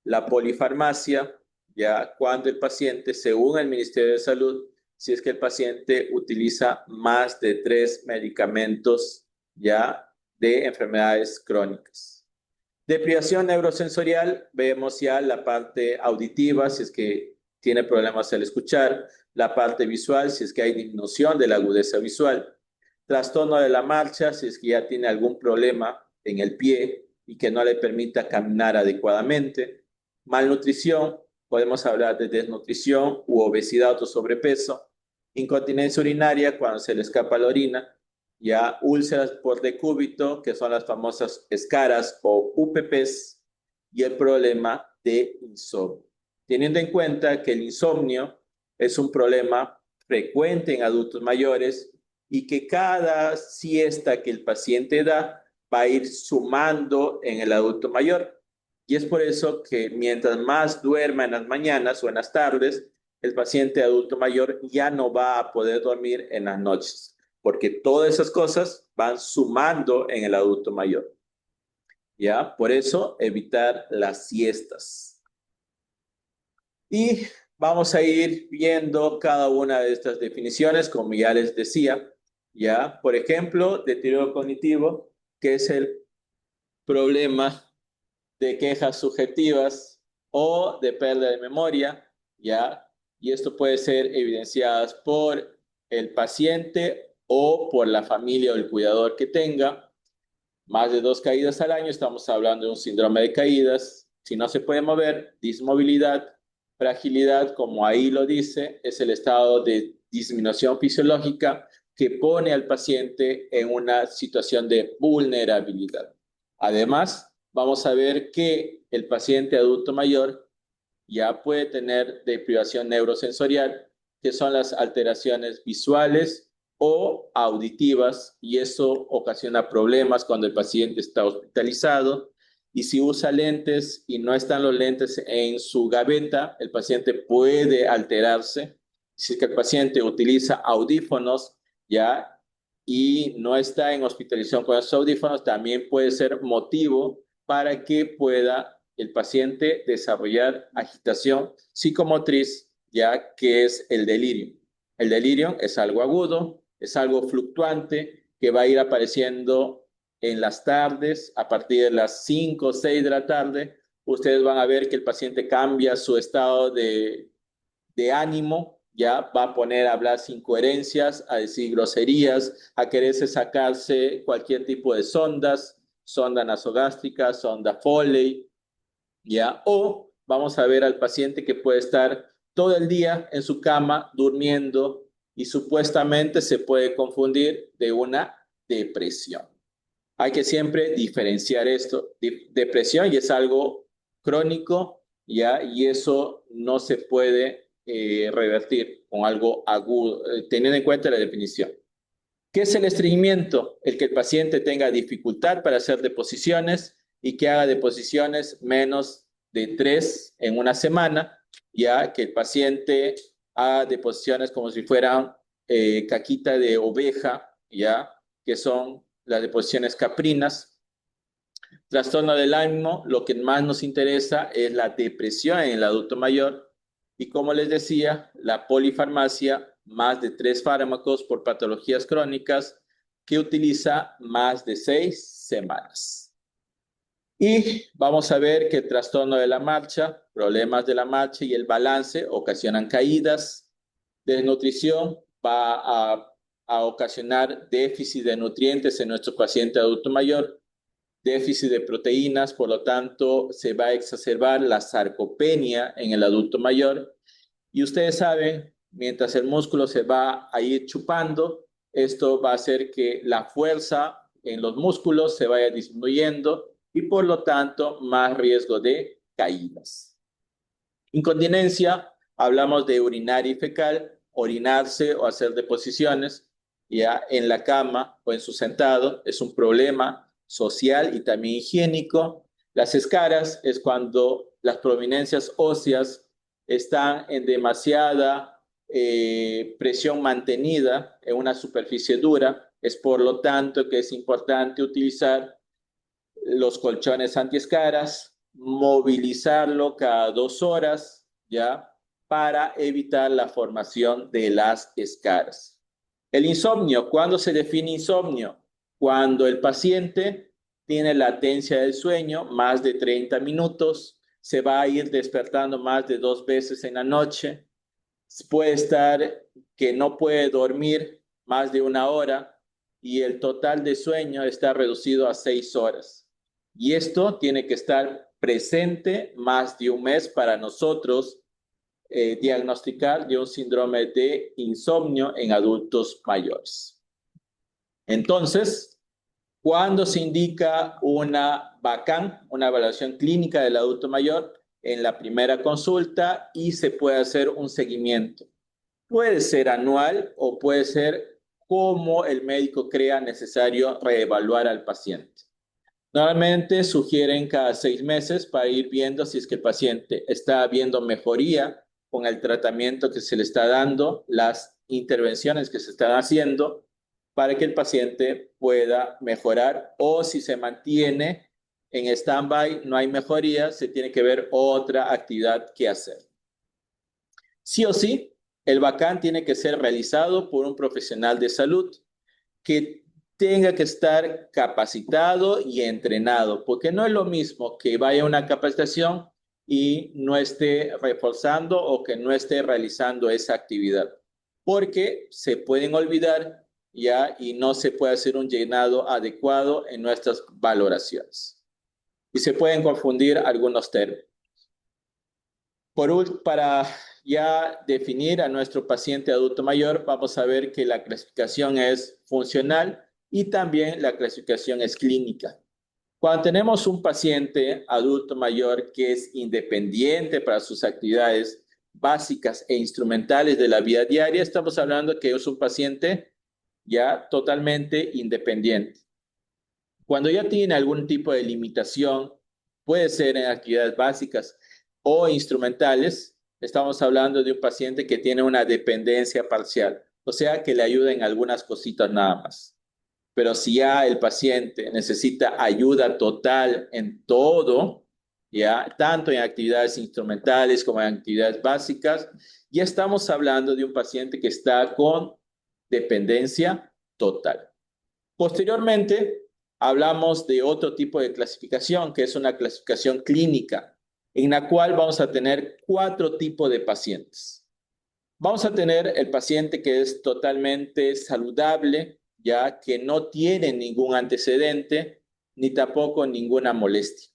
la polifarmacia, ya cuando el paciente, según el Ministerio de Salud, si es que el paciente utiliza más de 3 medicamentos ya de enfermedades crónicas. Deprivación neurosensorial, vemos ya la parte auditiva, si es que tiene problemas al escuchar, la parte visual, si es que hay disminución de la agudeza visual, trastorno de la marcha, si es que ya tiene algún problema en el pie y que no le permita caminar adecuadamente, malnutrición, podemos hablar de desnutrición u obesidad o sobrepeso, incontinencia urinaria cuando se le escapa la orina, ya úlceras por decúbito, que son las famosas escaras o UPPs, y el problema de insomnio. Teniendo en cuenta que el insomnio es un problema frecuente en adultos mayores y que cada siesta que el paciente da va a ir sumando en el adulto mayor. Y es por eso que mientras más duerma en las mañanas o en las tardes, el paciente adulto mayor ya no va a poder dormir en las noches, porque todas esas cosas van sumando en el adulto mayor. ¿Ya? Por eso, evitar las siestas. Y vamos a ir viendo cada una de estas definiciones, como ya les decía. ¿Ya? Por ejemplo, deterioro cognitivo, que es el problema de quejas subjetivas o de pérdida de memoria, ¿ya? Y esto puede ser evidenciadas por el paciente o por la familia o el cuidador que tenga. Más de 2 caídas al año, estamos hablando de un síndrome de caídas. Si no se puede mover, dismovilidad, fragilidad, como ahí lo dice, es el estado de disminución fisiológica que pone al paciente en una situación de vulnerabilidad. Además, vamos a ver que el paciente adulto mayor ya puede tener deprivación neurosensorial, que son las alteraciones visuales o auditivas, y eso ocasiona problemas cuando el paciente está hospitalizado. Y si usa lentes y no están los lentes en su gaveta, el paciente puede alterarse. Si es que el paciente utiliza audífonos, ya, y no está en hospitalización con esos audífonos, también puede ser motivo para que pueda el paciente desarrollar agitación psicomotriz, ya que es el delirio. El delirio es algo agudo, es algo fluctuante que va a ir apareciendo en las tardes, a partir de las 5 o 6 de la tarde. Ustedes van a ver que el paciente cambia su estado de ánimo, ya va a poner a hablar sin coherencias, a decir groserías, a quererse sacarse cualquier tipo de sondas, sonda nasogástrica, sonda Foley, ¿ya? O vamos a ver al paciente que puede estar todo el día en su cama durmiendo y supuestamente se puede confundir de una depresión. Hay que siempre diferenciar esto. Depresión y es algo crónico, ¿ya? Y eso no se puede revertir con algo agudo, teniendo en cuenta la definición. ¿Qué es el estreñimiento? El que el paciente tenga dificultad para hacer deposiciones y que haga deposiciones menos de 3 en una semana, ya que el paciente haga deposiciones como si fueran caquita de oveja, ya que son las deposiciones caprinas. Trastorno del ánimo, lo que más nos interesa es la depresión en el adulto mayor y, como les decía, la polifarmacia, más de 3 fármacos por patologías crónicas que utiliza más de 6 semanas. Y vamos a ver que el trastorno de la marcha, problemas de la marcha y el balance ocasionan caídas. Desnutrición va a ocasionar déficit de nutrientes en nuestro paciente adulto mayor, déficit de proteínas, por lo tanto se va a exacerbar la sarcopenia en el adulto mayor. Y ustedes saben, mientras el músculo se va a ir chupando, esto va a hacer que la fuerza en los músculos se vaya disminuyendo y por lo tanto más riesgo de caídas. Incontinencia, hablamos de urinaria y fecal, orinarse o hacer deposiciones ya en la cama o en su sentado es un problema social y también higiénico. Las escaras es cuando las prominencias óseas están en demasiada presión mantenida en una superficie dura. Es por lo tanto que es importante utilizar los colchones antiescaras, movilizarlo cada 2 horas, ¿ya? Para evitar la formación de las escaras. El insomnio, ¿cuándo se define insomnio? Cuando el paciente tiene latencia del sueño, más de 30 minutos, se va a ir despertando más de 2 veces en la noche, puede estar que no puede dormir más de 1 hora y el total de sueño está reducido a 6 horas. Y esto tiene que estar presente más de 1 mes para nosotros diagnosticar de un síndrome de insomnio en adultos mayores. Entonces, ¿cuándo se indica una BACAN, una evaluación clínica del adulto mayor? En la primera consulta y se puede hacer un seguimiento. Puede ser anual o puede ser como el médico crea necesario reevaluar al paciente. Normalmente sugieren cada 6 meses para ir viendo si es que el paciente está viendo mejoría con el tratamiento que se le está dando, las intervenciones que se están haciendo, para que el paciente pueda mejorar, o si se mantiene en stand-by, no hay mejoría, se tiene que ver otra actividad que hacer. Sí o sí, el BACAN tiene que ser realizado por un profesional de salud que tenga que estar capacitado y entrenado, porque no es lo mismo que vaya a una capacitación y no esté reforzando o que no esté realizando esa actividad, porque se pueden olvidar ya y no se puede hacer un llenado adecuado en nuestras valoraciones. Y se pueden confundir algunos términos. Para ya definir a nuestro paciente adulto mayor, vamos a ver que la clasificación es funcional y también la clasificación es clínica. Cuando tenemos un paciente adulto mayor que es independiente para sus actividades básicas e instrumentales de la vida diaria, estamos hablando que es un paciente ya totalmente independiente. Cuando ya tiene algún tipo de limitación, puede ser en actividades básicas o instrumentales, estamos hablando de un paciente que tiene una dependencia parcial, o sea, que le ayuda en algunas cositas nada más. Pero si ya el paciente necesita ayuda total en todo, ya tanto en actividades instrumentales como en actividades básicas, ya estamos hablando de un paciente que está con dependencia total. Posteriormente, hablamos de otro tipo de clasificación, que es una clasificación clínica, en la cual vamos a tener 4 tipos de pacientes. Vamos a tener el paciente que es totalmente saludable, ya que no tiene ningún antecedente, ni tampoco ninguna molestia.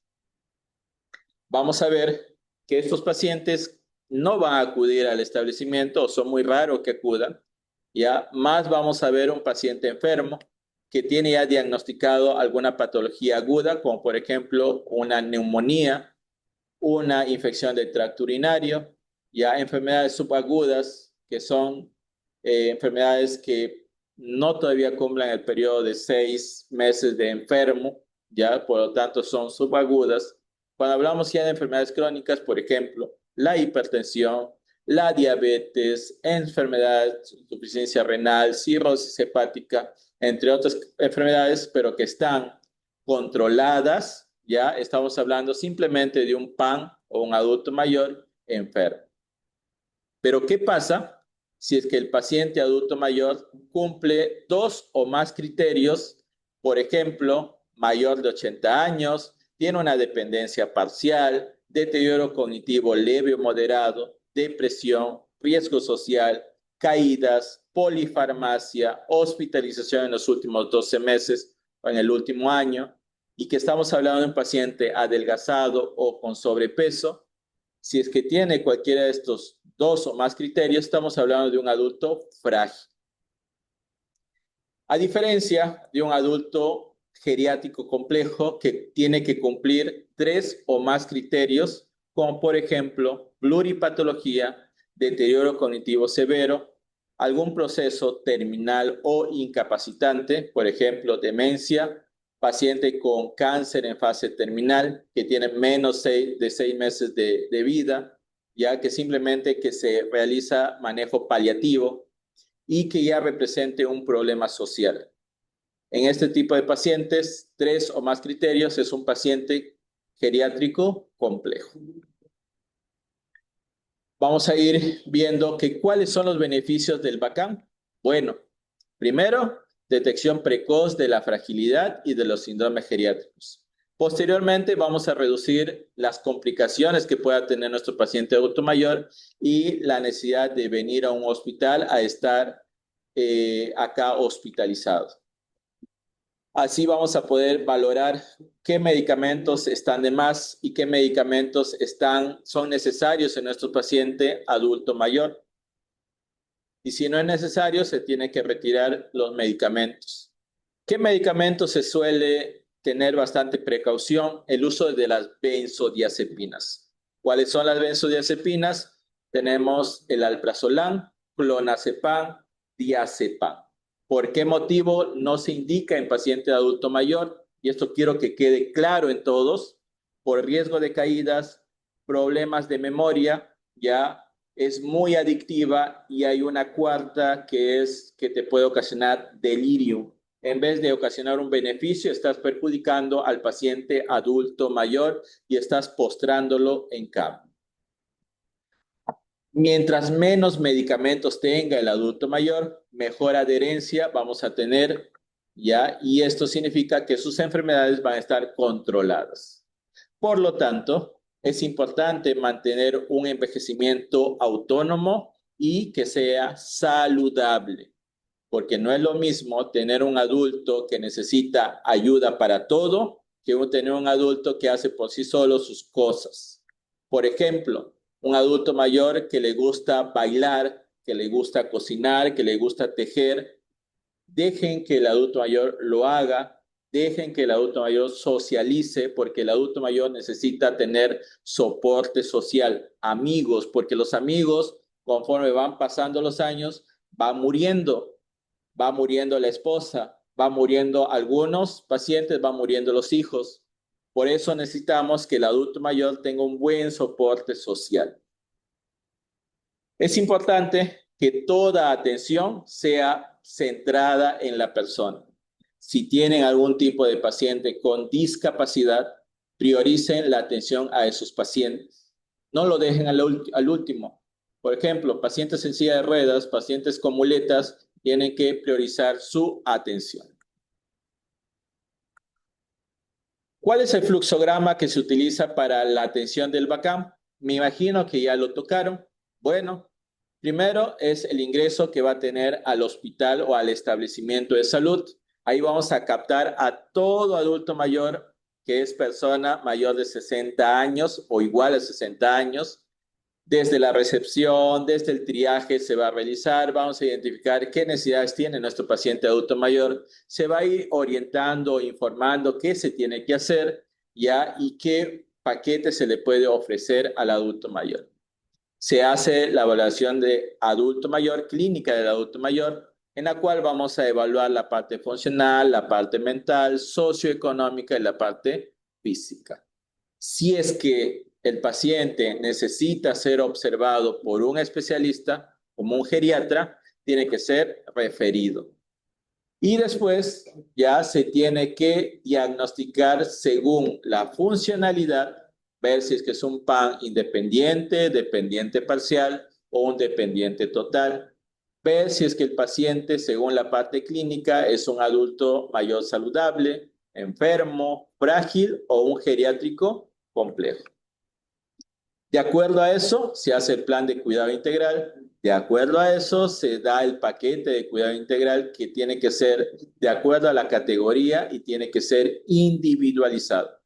Vamos a ver que estos pacientes no van a acudir al establecimiento, o son muy raros que acudan, ya más vamos a ver un paciente enfermo que tiene ya diagnosticado alguna patología aguda, como por ejemplo una neumonía, una infección del tracto urinario, ya enfermedades subagudas, que son enfermedades que no todavía cumplen el periodo de 6 meses de enfermo, ya por lo tanto son subagudas. Cuando hablamos ya de enfermedades crónicas, por ejemplo, la hipertensión, la diabetes, enfermedad de insuficiencia renal, cirrosis hepática, entre otras enfermedades, pero que están controladas, ya estamos hablando simplemente de un PAN o un adulto mayor enfermo. Pero ¿qué pasa si es que el paciente adulto mayor cumple 2 o más criterios? Por ejemplo, mayor de 80 años, tiene una dependencia parcial, deterioro cognitivo leve o moderado, depresión, riesgo social, caídas, polifarmacia, hospitalización en los últimos 12 meses o en el último año, y que estamos hablando de un paciente adelgazado o con sobrepeso. Si es que tiene cualquiera de estos 2 o más criterios, estamos hablando de un adulto frágil. A diferencia de un adulto geriátrico complejo que tiene que cumplir 3 o más criterios, como por ejemplo pluripatología, deterioro cognitivo severo, algún proceso terminal o incapacitante, por ejemplo demencia, paciente con cáncer en fase terminal que tiene menos de 6 meses de vida, ya que simplemente que se realiza manejo paliativo y que ya represente un problema social. En este tipo de pacientes, 3 o más criterios es un paciente geriátrico complejo. Vamos a ir viendo que cuáles son los beneficios del BACAN. Bueno, primero, detección precoz de la fragilidad y de los síndromes geriátricos. Posteriormente, vamos a reducir las complicaciones que pueda tener nuestro paciente adulto mayor y la necesidad de venir a un hospital a estar acá hospitalizado. Así vamos a poder valorar qué medicamentos están de más y qué medicamentos son necesarios en nuestro paciente adulto mayor. Y si no es necesario, se tiene que retirar los medicamentos. ¿Qué medicamentos se suele tener bastante precaución? El uso de las benzodiazepinas. ¿Cuáles son las benzodiazepinas? Tenemos el alprazolam, clonazepam, diazepam. ¿Por qué motivo no se indica en paciente adulto mayor? y esto quiero que quede claro en todos, por riesgo de caídas, problemas de memoria, ya es muy adictiva, y hay una cuarta que es que te puede ocasionar delirio. En vez de ocasionar un beneficio, estás perjudicando al paciente adulto mayor y estás postrándolo en cama. Mientras menos medicamentos tenga el adulto mayor, mejor adherencia vamos a tener, ¿ya? Y esto significa que sus enfermedades van a estar controladas. Por lo tanto, es importante mantener un envejecimiento autónomo y que sea saludable, porque no es lo mismo tener un adulto que necesita ayuda para todo que tener un adulto que hace por sí solo sus cosas. Por ejemplo, un adulto mayor que le gusta bailar, que le gusta cocinar, que le gusta tejer. Dejen que el adulto mayor lo haga, dejen que el adulto mayor socialice, porque el adulto mayor necesita tener soporte social, amigos, porque los amigos, conforme van pasando los años, van muriendo. Va muriendo la esposa, va muriendo algunos pacientes, van muriendo los hijos. Por eso necesitamos que el adulto mayor tenga un buen soporte social. Es importante que toda atención sea centrada en la persona. Si tienen algún tipo de paciente con discapacidad, prioricen la atención a esos pacientes. No lo dejen al último. Por ejemplo, pacientes en silla de ruedas, pacientes con muletas, tienen que priorizar su atención. ¿Cuál es el fluxograma que se utiliza para la atención del BACAM? Me imagino que ya lo tocaron. Bueno, primero es el ingreso que va a tener al hospital o al establecimiento de salud. Ahí vamos a captar a todo adulto mayor que es persona mayor de 60 años o igual a 60 años. Desde la recepción, desde el triaje se va a realizar, vamos a identificar qué necesidades tiene nuestro paciente adulto mayor, se va a ir orientando, informando qué se tiene que hacer, ya, y qué paquete se le puede ofrecer al adulto mayor. Se hace la evaluación de adulto mayor, clínica del adulto mayor, en la cual vamos a evaluar la parte funcional, la parte mental, socioeconómica y la parte física. Si es que el paciente necesita ser observado por un especialista, como un geriatra, tiene que ser referido. Y después ya se tiene que diagnosticar según la funcionalidad, ver si es que es un PAN independiente, dependiente parcial o un dependiente total. Ver si es que el paciente, según la parte clínica, es un adulto mayor saludable, enfermo, frágil o un geriátrico complejo. De acuerdo a eso, se hace el plan de cuidado integral. De acuerdo a eso, se da el paquete de cuidado integral que tiene que ser de acuerdo a la categoría y tiene que ser individualizado.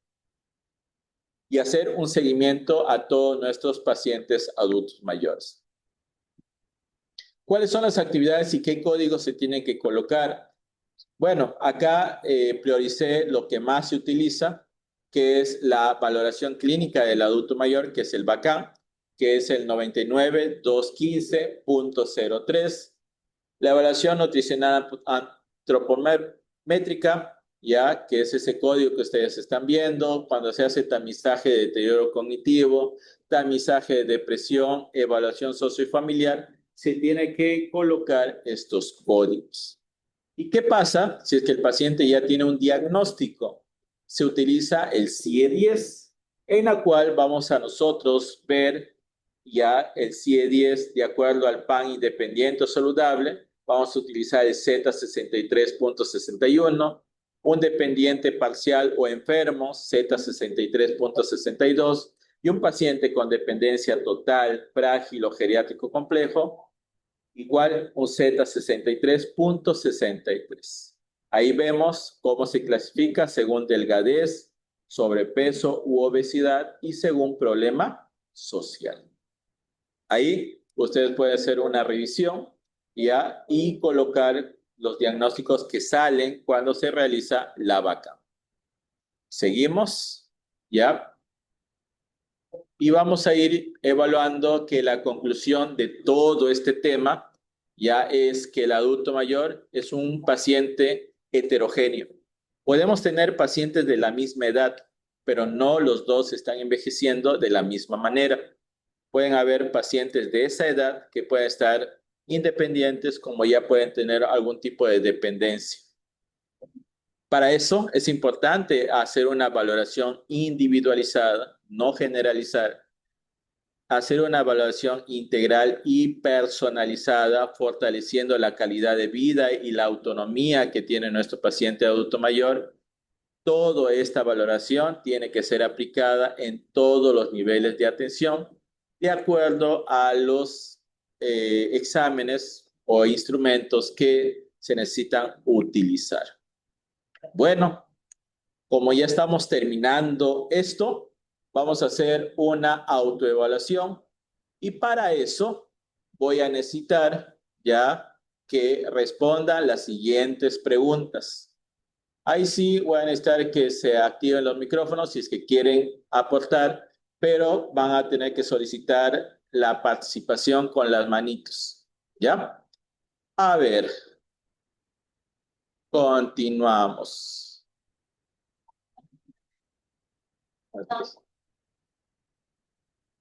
Y hacer un seguimiento a todos nuestros pacientes adultos mayores. ¿Cuáles son las actividades y qué códigos se tienen que colocar? Bueno, acá prioricé lo que más se utiliza, que es la valoración clínica del adulto mayor, que es el BACAM, que es el 99215.03. La evaluación nutricional antropométrica, ya que es ese código que ustedes están viendo, cuando se hace tamizaje de deterioro cognitivo, tamizaje de depresión, evaluación sociofamiliar, se tiene que colocar estos códigos. ¿Y qué pasa si es que el paciente ya tiene un diagnóstico? Se utiliza el CIE-10, en la cual vamos a nosotros ver ya el CIE-10 de acuerdo al PAN independiente o saludable. Vamos a utilizar el Z63.61, un dependiente parcial o enfermo, Z63.62, y un paciente con dependencia total, frágil o geriátrico complejo, igual un Z63.63. Ahí vemos cómo se clasifica según delgadez, sobrepeso u obesidad y según problema social. Ahí ustedes pueden hacer una revisión ya y colocar los diagnósticos que salen cuando se realiza la BACAM. Seguimos, ¿ya? Y vamos a ir evaluando que la conclusión de todo este tema ya es que el adulto mayor es un paciente heterogéneo. Podemos tener pacientes de la misma edad, pero no los dos están envejeciendo de la misma manera. Pueden haber pacientes de esa edad que pueden estar independientes, como ya pueden tener algún tipo de dependencia. Para eso es importante hacer una valoración individualizada, no generalizar, hacer una evaluación integral y personalizada, fortaleciendo la calidad de vida y la autonomía que tiene nuestro paciente adulto mayor. Toda esta valoración tiene que ser aplicada en todos los niveles de atención, de acuerdo a los exámenes o instrumentos que se necesitan utilizar. Bueno, como ya estamos terminando esto, vamos a hacer una autoevaluación y para eso voy a necesitar ya que respondan las siguientes preguntas. Ahí sí voy a necesitar que se activen los micrófonos si es que quieren aportar, pero van a tener que solicitar la participación con las manitos. ¿Ya? A ver, continuamos.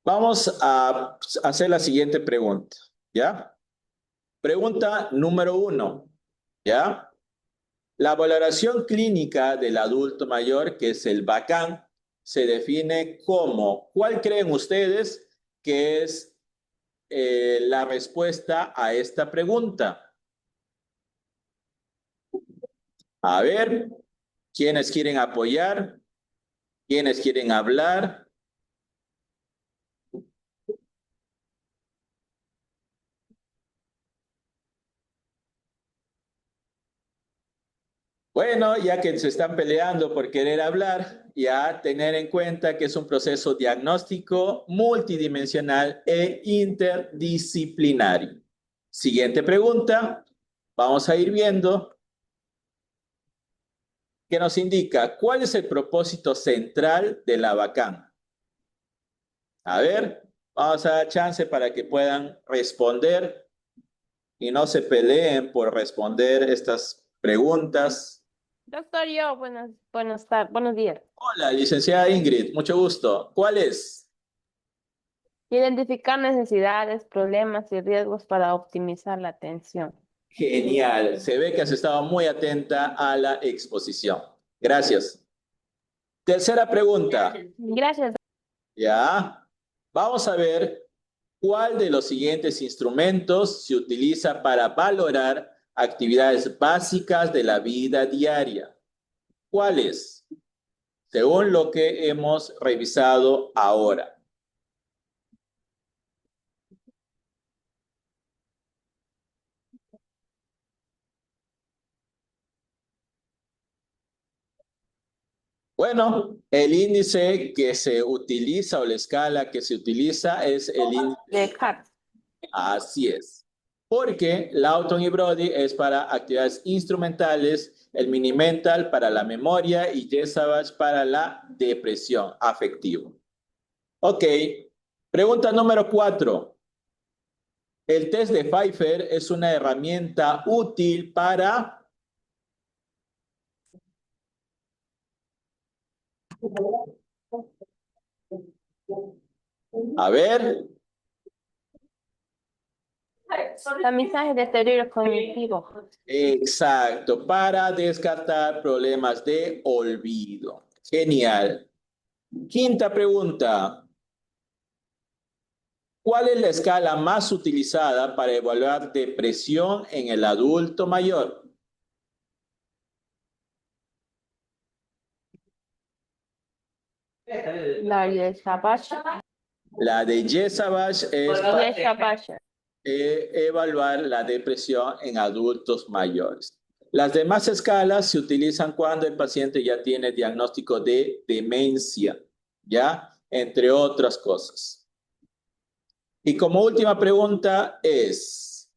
Vamos a hacer la siguiente pregunta, ¿ya? Pregunta número 1, ¿ya? La valoración clínica del adulto mayor, que es el BACAN, se define como, ¿cuál creen ustedes que es la respuesta a esta pregunta? A ver, ¿quiénes quieren apoyar? ¿Quiénes quieren hablar? Bueno, ya que se están peleando por querer hablar, ya tener en cuenta que es un proceso diagnóstico multidimensional e interdisciplinario. Siguiente pregunta, vamos a ir viendo que nos indica cuál es el propósito central de la BACAN. A ver, vamos a dar chance para que puedan responder y no se peleen por responder estas preguntas. Doctor, yo, buenos días. Hola, licenciada Ingrid, mucho gusto. ¿Cuál es? Identificar necesidades, problemas y riesgos para optimizar la atención. Genial, se ve que has estado muy atenta a la exposición. Gracias. Tercera pregunta. Gracias. Ya, vamos a ver cuál de los siguientes instrumentos se utiliza para valorar actividades básicas de la vida diaria. ¿Cuáles? Según lo que hemos revisado ahora. Bueno, el índice que se utiliza o la escala que se utiliza es el índice De Hart. Así es. Porque Lawton y Brody es para actividades instrumentales, el Mini-Mental para la memoria y Jesavage para la depresión afectiva. Ok. Pregunta número 4. El test de Pfeiffer es una herramienta útil para... A ver, Tamizaje de deterioro cognitivo. exacto, para descartar problemas de olvido. Genial. Quinta pregunta. ¿Cuál es la escala más utilizada para evaluar depresión en el adulto mayor? La de Jesavage. La de Jesavage es para Jesavage. evaluar la depresión en adultos mayores. Las demás escalas se utilizan cuando el paciente ya tiene diagnóstico de demencia, ¿ya? Entre otras cosas. Y como última pregunta es,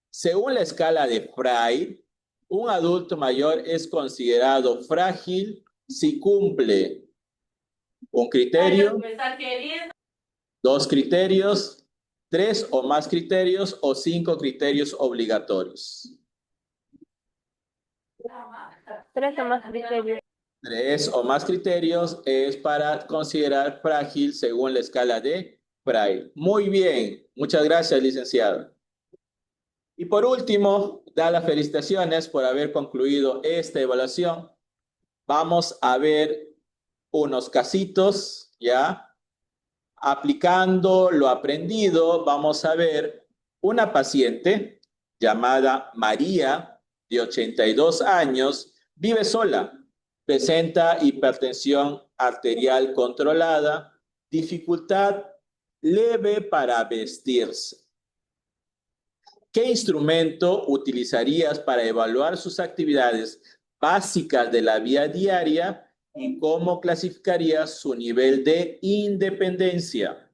según la escala de Frail, un adulto mayor es considerado frágil si cumple un criterio, 2 criterios, 3 o más criterios o 5 criterios obligatorios. 3 o más criterios. 3 o más criterios es para considerar frágil según la escala de Frail. Muy bien, muchas gracias, licenciado. Y por último, da las felicitaciones por haber concluido esta evaluación. Vamos a ver unos casitos, ¿ya? Aplicando lo aprendido, vamos a ver una paciente llamada María, de 82 años, vive sola, presenta hipertensión arterial controlada, dificultad leve para vestirse. ¿Qué instrumento utilizarías para evaluar sus actividades básicas de la vida diaria y cómo clasificarías su nivel de independencia?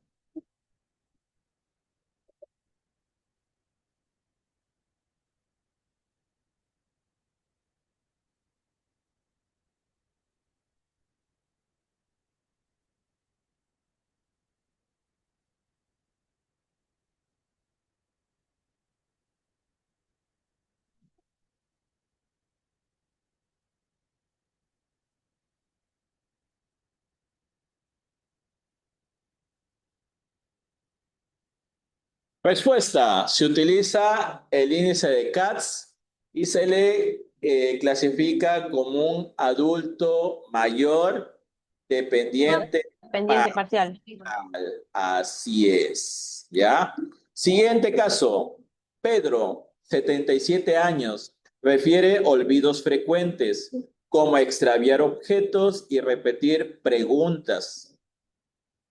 Respuesta: se utiliza el índice de Katz y se le clasifica como un adulto mayor dependiente Pendiente parcial. parcial. Así es, ¿ya? Siguiente caso. Pedro, 77 años, refiere olvidos frecuentes, como extraviar objetos y repetir preguntas.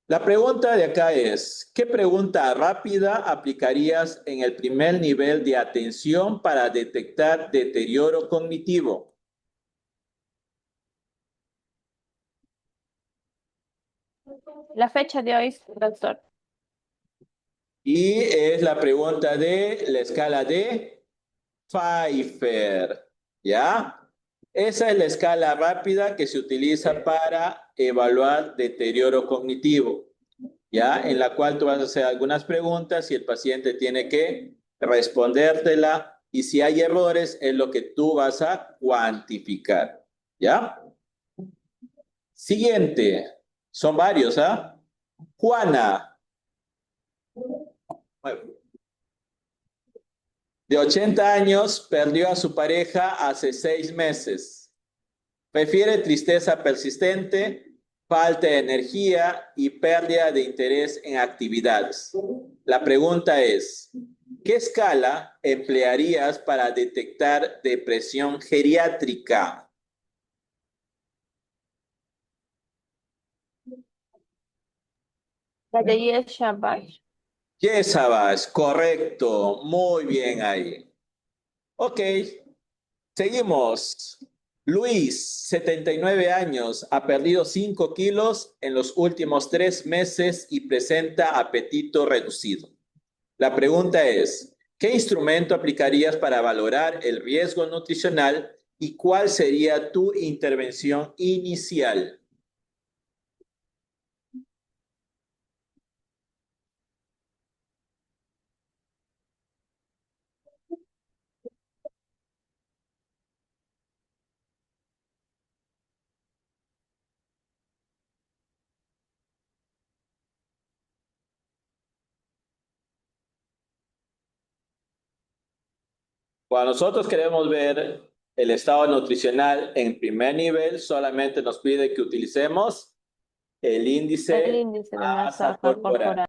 La pregunta de acá es, ¿qué pregunta rápida aplicarías en el primer nivel de atención para detectar deterioro cognitivo? La fecha de hoy, doctor. Y es la pregunta de la escala de Pfeiffer, ¿ya? Esa es la escala rápida que se utiliza para evaluar deterioro cognitivo, ¿ya? En la cual tú vas a hacer algunas preguntas y el paciente tiene que respondértela y si hay errores es lo que tú vas a cuantificar, ¿ya? Siguiente, son varios, ¿ah? Juana, de 80 años, perdió a su pareja hace 6 meses. Prefiere tristeza persistente, falta de energía y pérdida de interés en actividades. La pregunta es, ¿qué escala emplearías para detectar depresión geriátrica? La de Yeshabash. Yesabas, correcto, muy bien ahí. Ok, seguimos. Luis, 79 años, ha perdido 5 kilos en los últimos 3 meses y presenta apetito reducido. La pregunta es, ¿qué instrumento aplicarías para valorar el riesgo nutricional y cuál sería tu intervención inicial? Cuando nosotros queremos ver el estado nutricional en primer nivel, solamente nos pide que utilicemos el índice El índice de masa corporal. corporal.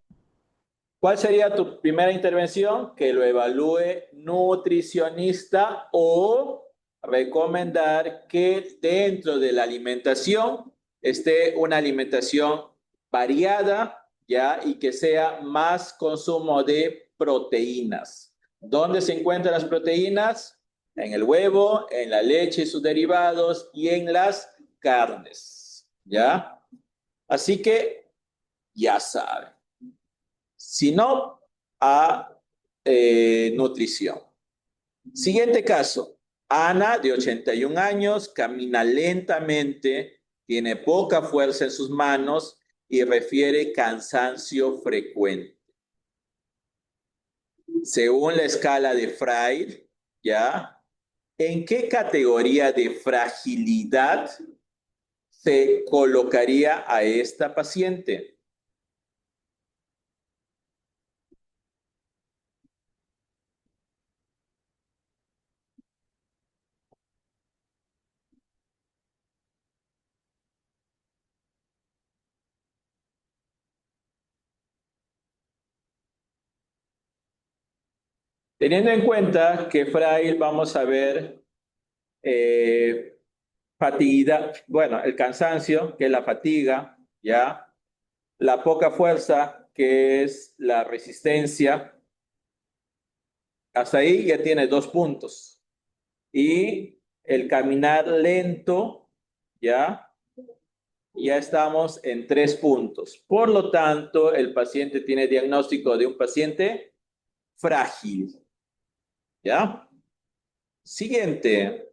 ¿Cuál sería tu primera intervención? Que lo evalúe nutricionista o recomendar que dentro de la alimentación esté una alimentación variada, ¿ya? Y que sea más consumo de proteínas. ¿Dónde se encuentran las proteínas? En el huevo, en la leche y sus derivados y en las carnes, ¿ya? Así que ya saben. Si no, a nutrición. Siguiente caso. Ana, de 81 años, camina lentamente, tiene poca fuerza en sus manos y refiere cansancio frecuente. Según la escala de Frail, ¿ya? ¿En qué categoría de fragilidad se colocaría a esta paciente? Teniendo en cuenta que frágil vamos a ver fatiga, bueno, el cansancio, que es la fatiga, ¿ya? La poca fuerza, que es la resistencia. Hasta ahí ya tiene 2 puntos. Y el caminar lento, ¿ya? Ya estamos en 3 puntos. Por lo tanto, el paciente tiene diagnóstico de un paciente frágil, ¿ya? Siguiente.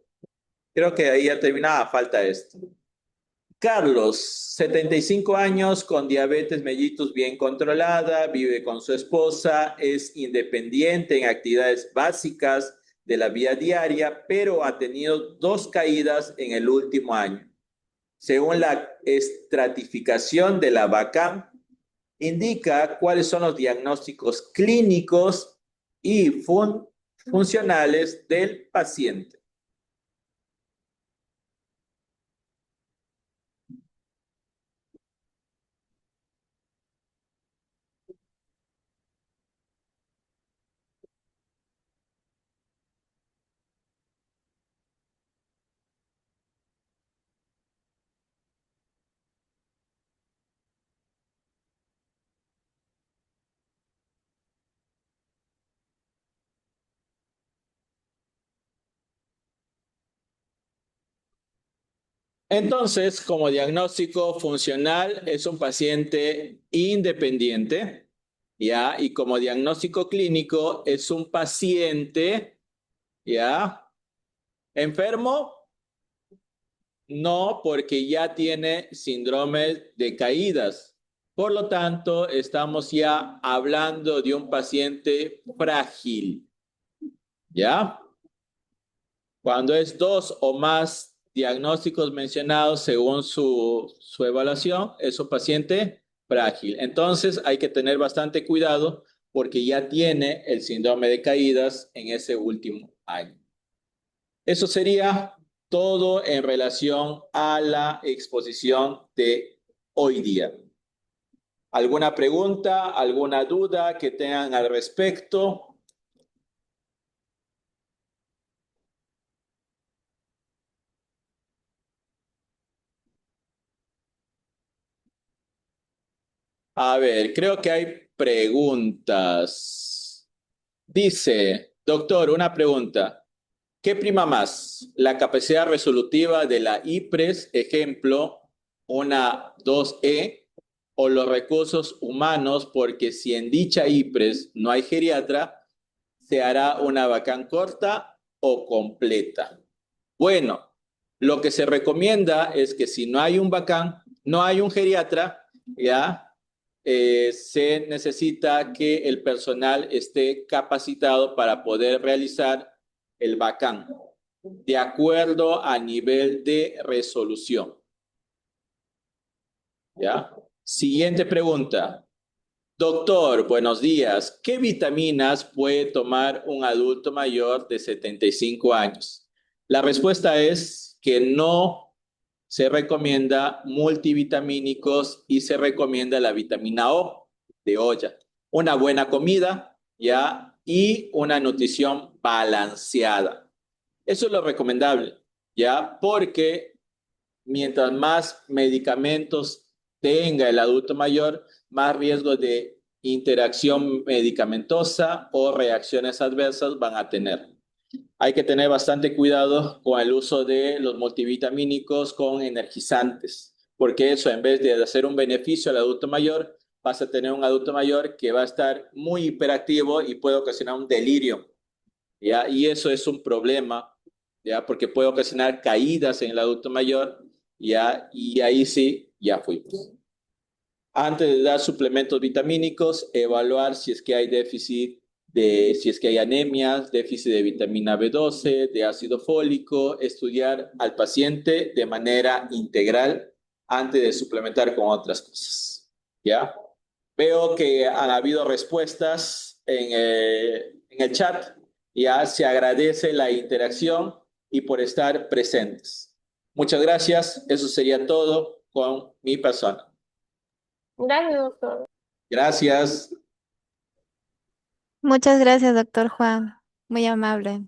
Creo que ahí ya terminaba, falta esto. Carlos, 75 años, con diabetes mellitus bien controlada, vive con su esposa, es independiente en actividades básicas de la vida diaria, pero ha tenido 2 caídas en el último año. Según la estratificación de la BACAM, indica cuáles son los diagnósticos clínicos y funcionales del paciente. Entonces, como diagnóstico funcional, es un paciente independiente, ¿ya? Y como diagnóstico clínico, es un paciente, ¿ya? Enfermo, no, porque ya tiene síndrome de caídas. Por lo tanto, estamos ya hablando de un paciente frágil, ¿ya? Cuando es 2 o más diagnósticos mencionados según su evaluación, es un paciente frágil. Entonces hay que tener bastante cuidado porque ya tiene el síndrome de caídas en ese último año. Eso sería todo en relación a la exposición de hoy día. ¿Alguna pregunta, alguna duda que tengan al respecto? A ver, creo que hay preguntas. Dice, doctor, una pregunta. ¿Qué prima más? ¿La capacidad resolutiva de la IPRES, ejemplo, una 2E, o los recursos humanos? Porque si en dicha IPRES no hay geriatra, ¿se hará una vacán corta o completa? Bueno, lo que se recomienda es que si no hay un vacán, no hay un geriatra, ¿ya? Se necesita que el personal esté capacitado para poder realizar el vacán de acuerdo a nivel de resolución. ¿Ya? Siguiente pregunta. Doctor, buenos días. ¿Qué vitaminas puede tomar un adulto mayor de 75 años? La respuesta es que no se recomienda multivitamínicos y se recomienda la vitamina O de olla. Una buena comida, ¿ya? Y una nutrición balanceada. Eso es lo recomendable, ¿ya? Porque mientras más medicamentos tenga el adulto mayor, más riesgo de interacción medicamentosa o reacciones adversas van a tener. Hay que tener bastante cuidado con el uso de los multivitamínicos con energizantes, porque eso, en vez de hacer un beneficio al adulto mayor, vas a tener un adulto mayor que va a estar muy hiperactivo y puede ocasionar un delirio, ¿ya? Y eso es un problema, ¿ya? Porque puede ocasionar caídas en el adulto mayor, ¿ya? Y ahí sí, ya fuimos. Antes de dar suplementos vitamínicos, evaluar si es que hay déficit de si es que hay anemias, déficit de vitamina B12, de ácido fólico, estudiar al paciente de manera integral antes de suplementar con otras cosas. ¿Ya? Veo que han habido respuestas en el chat. Ya se agradece la interacción y por estar presentes. Muchas gracias. Eso sería todo con mi persona. Gracias, doctor. Gracias. Muchas gracias, doctor Juan. Muy amable.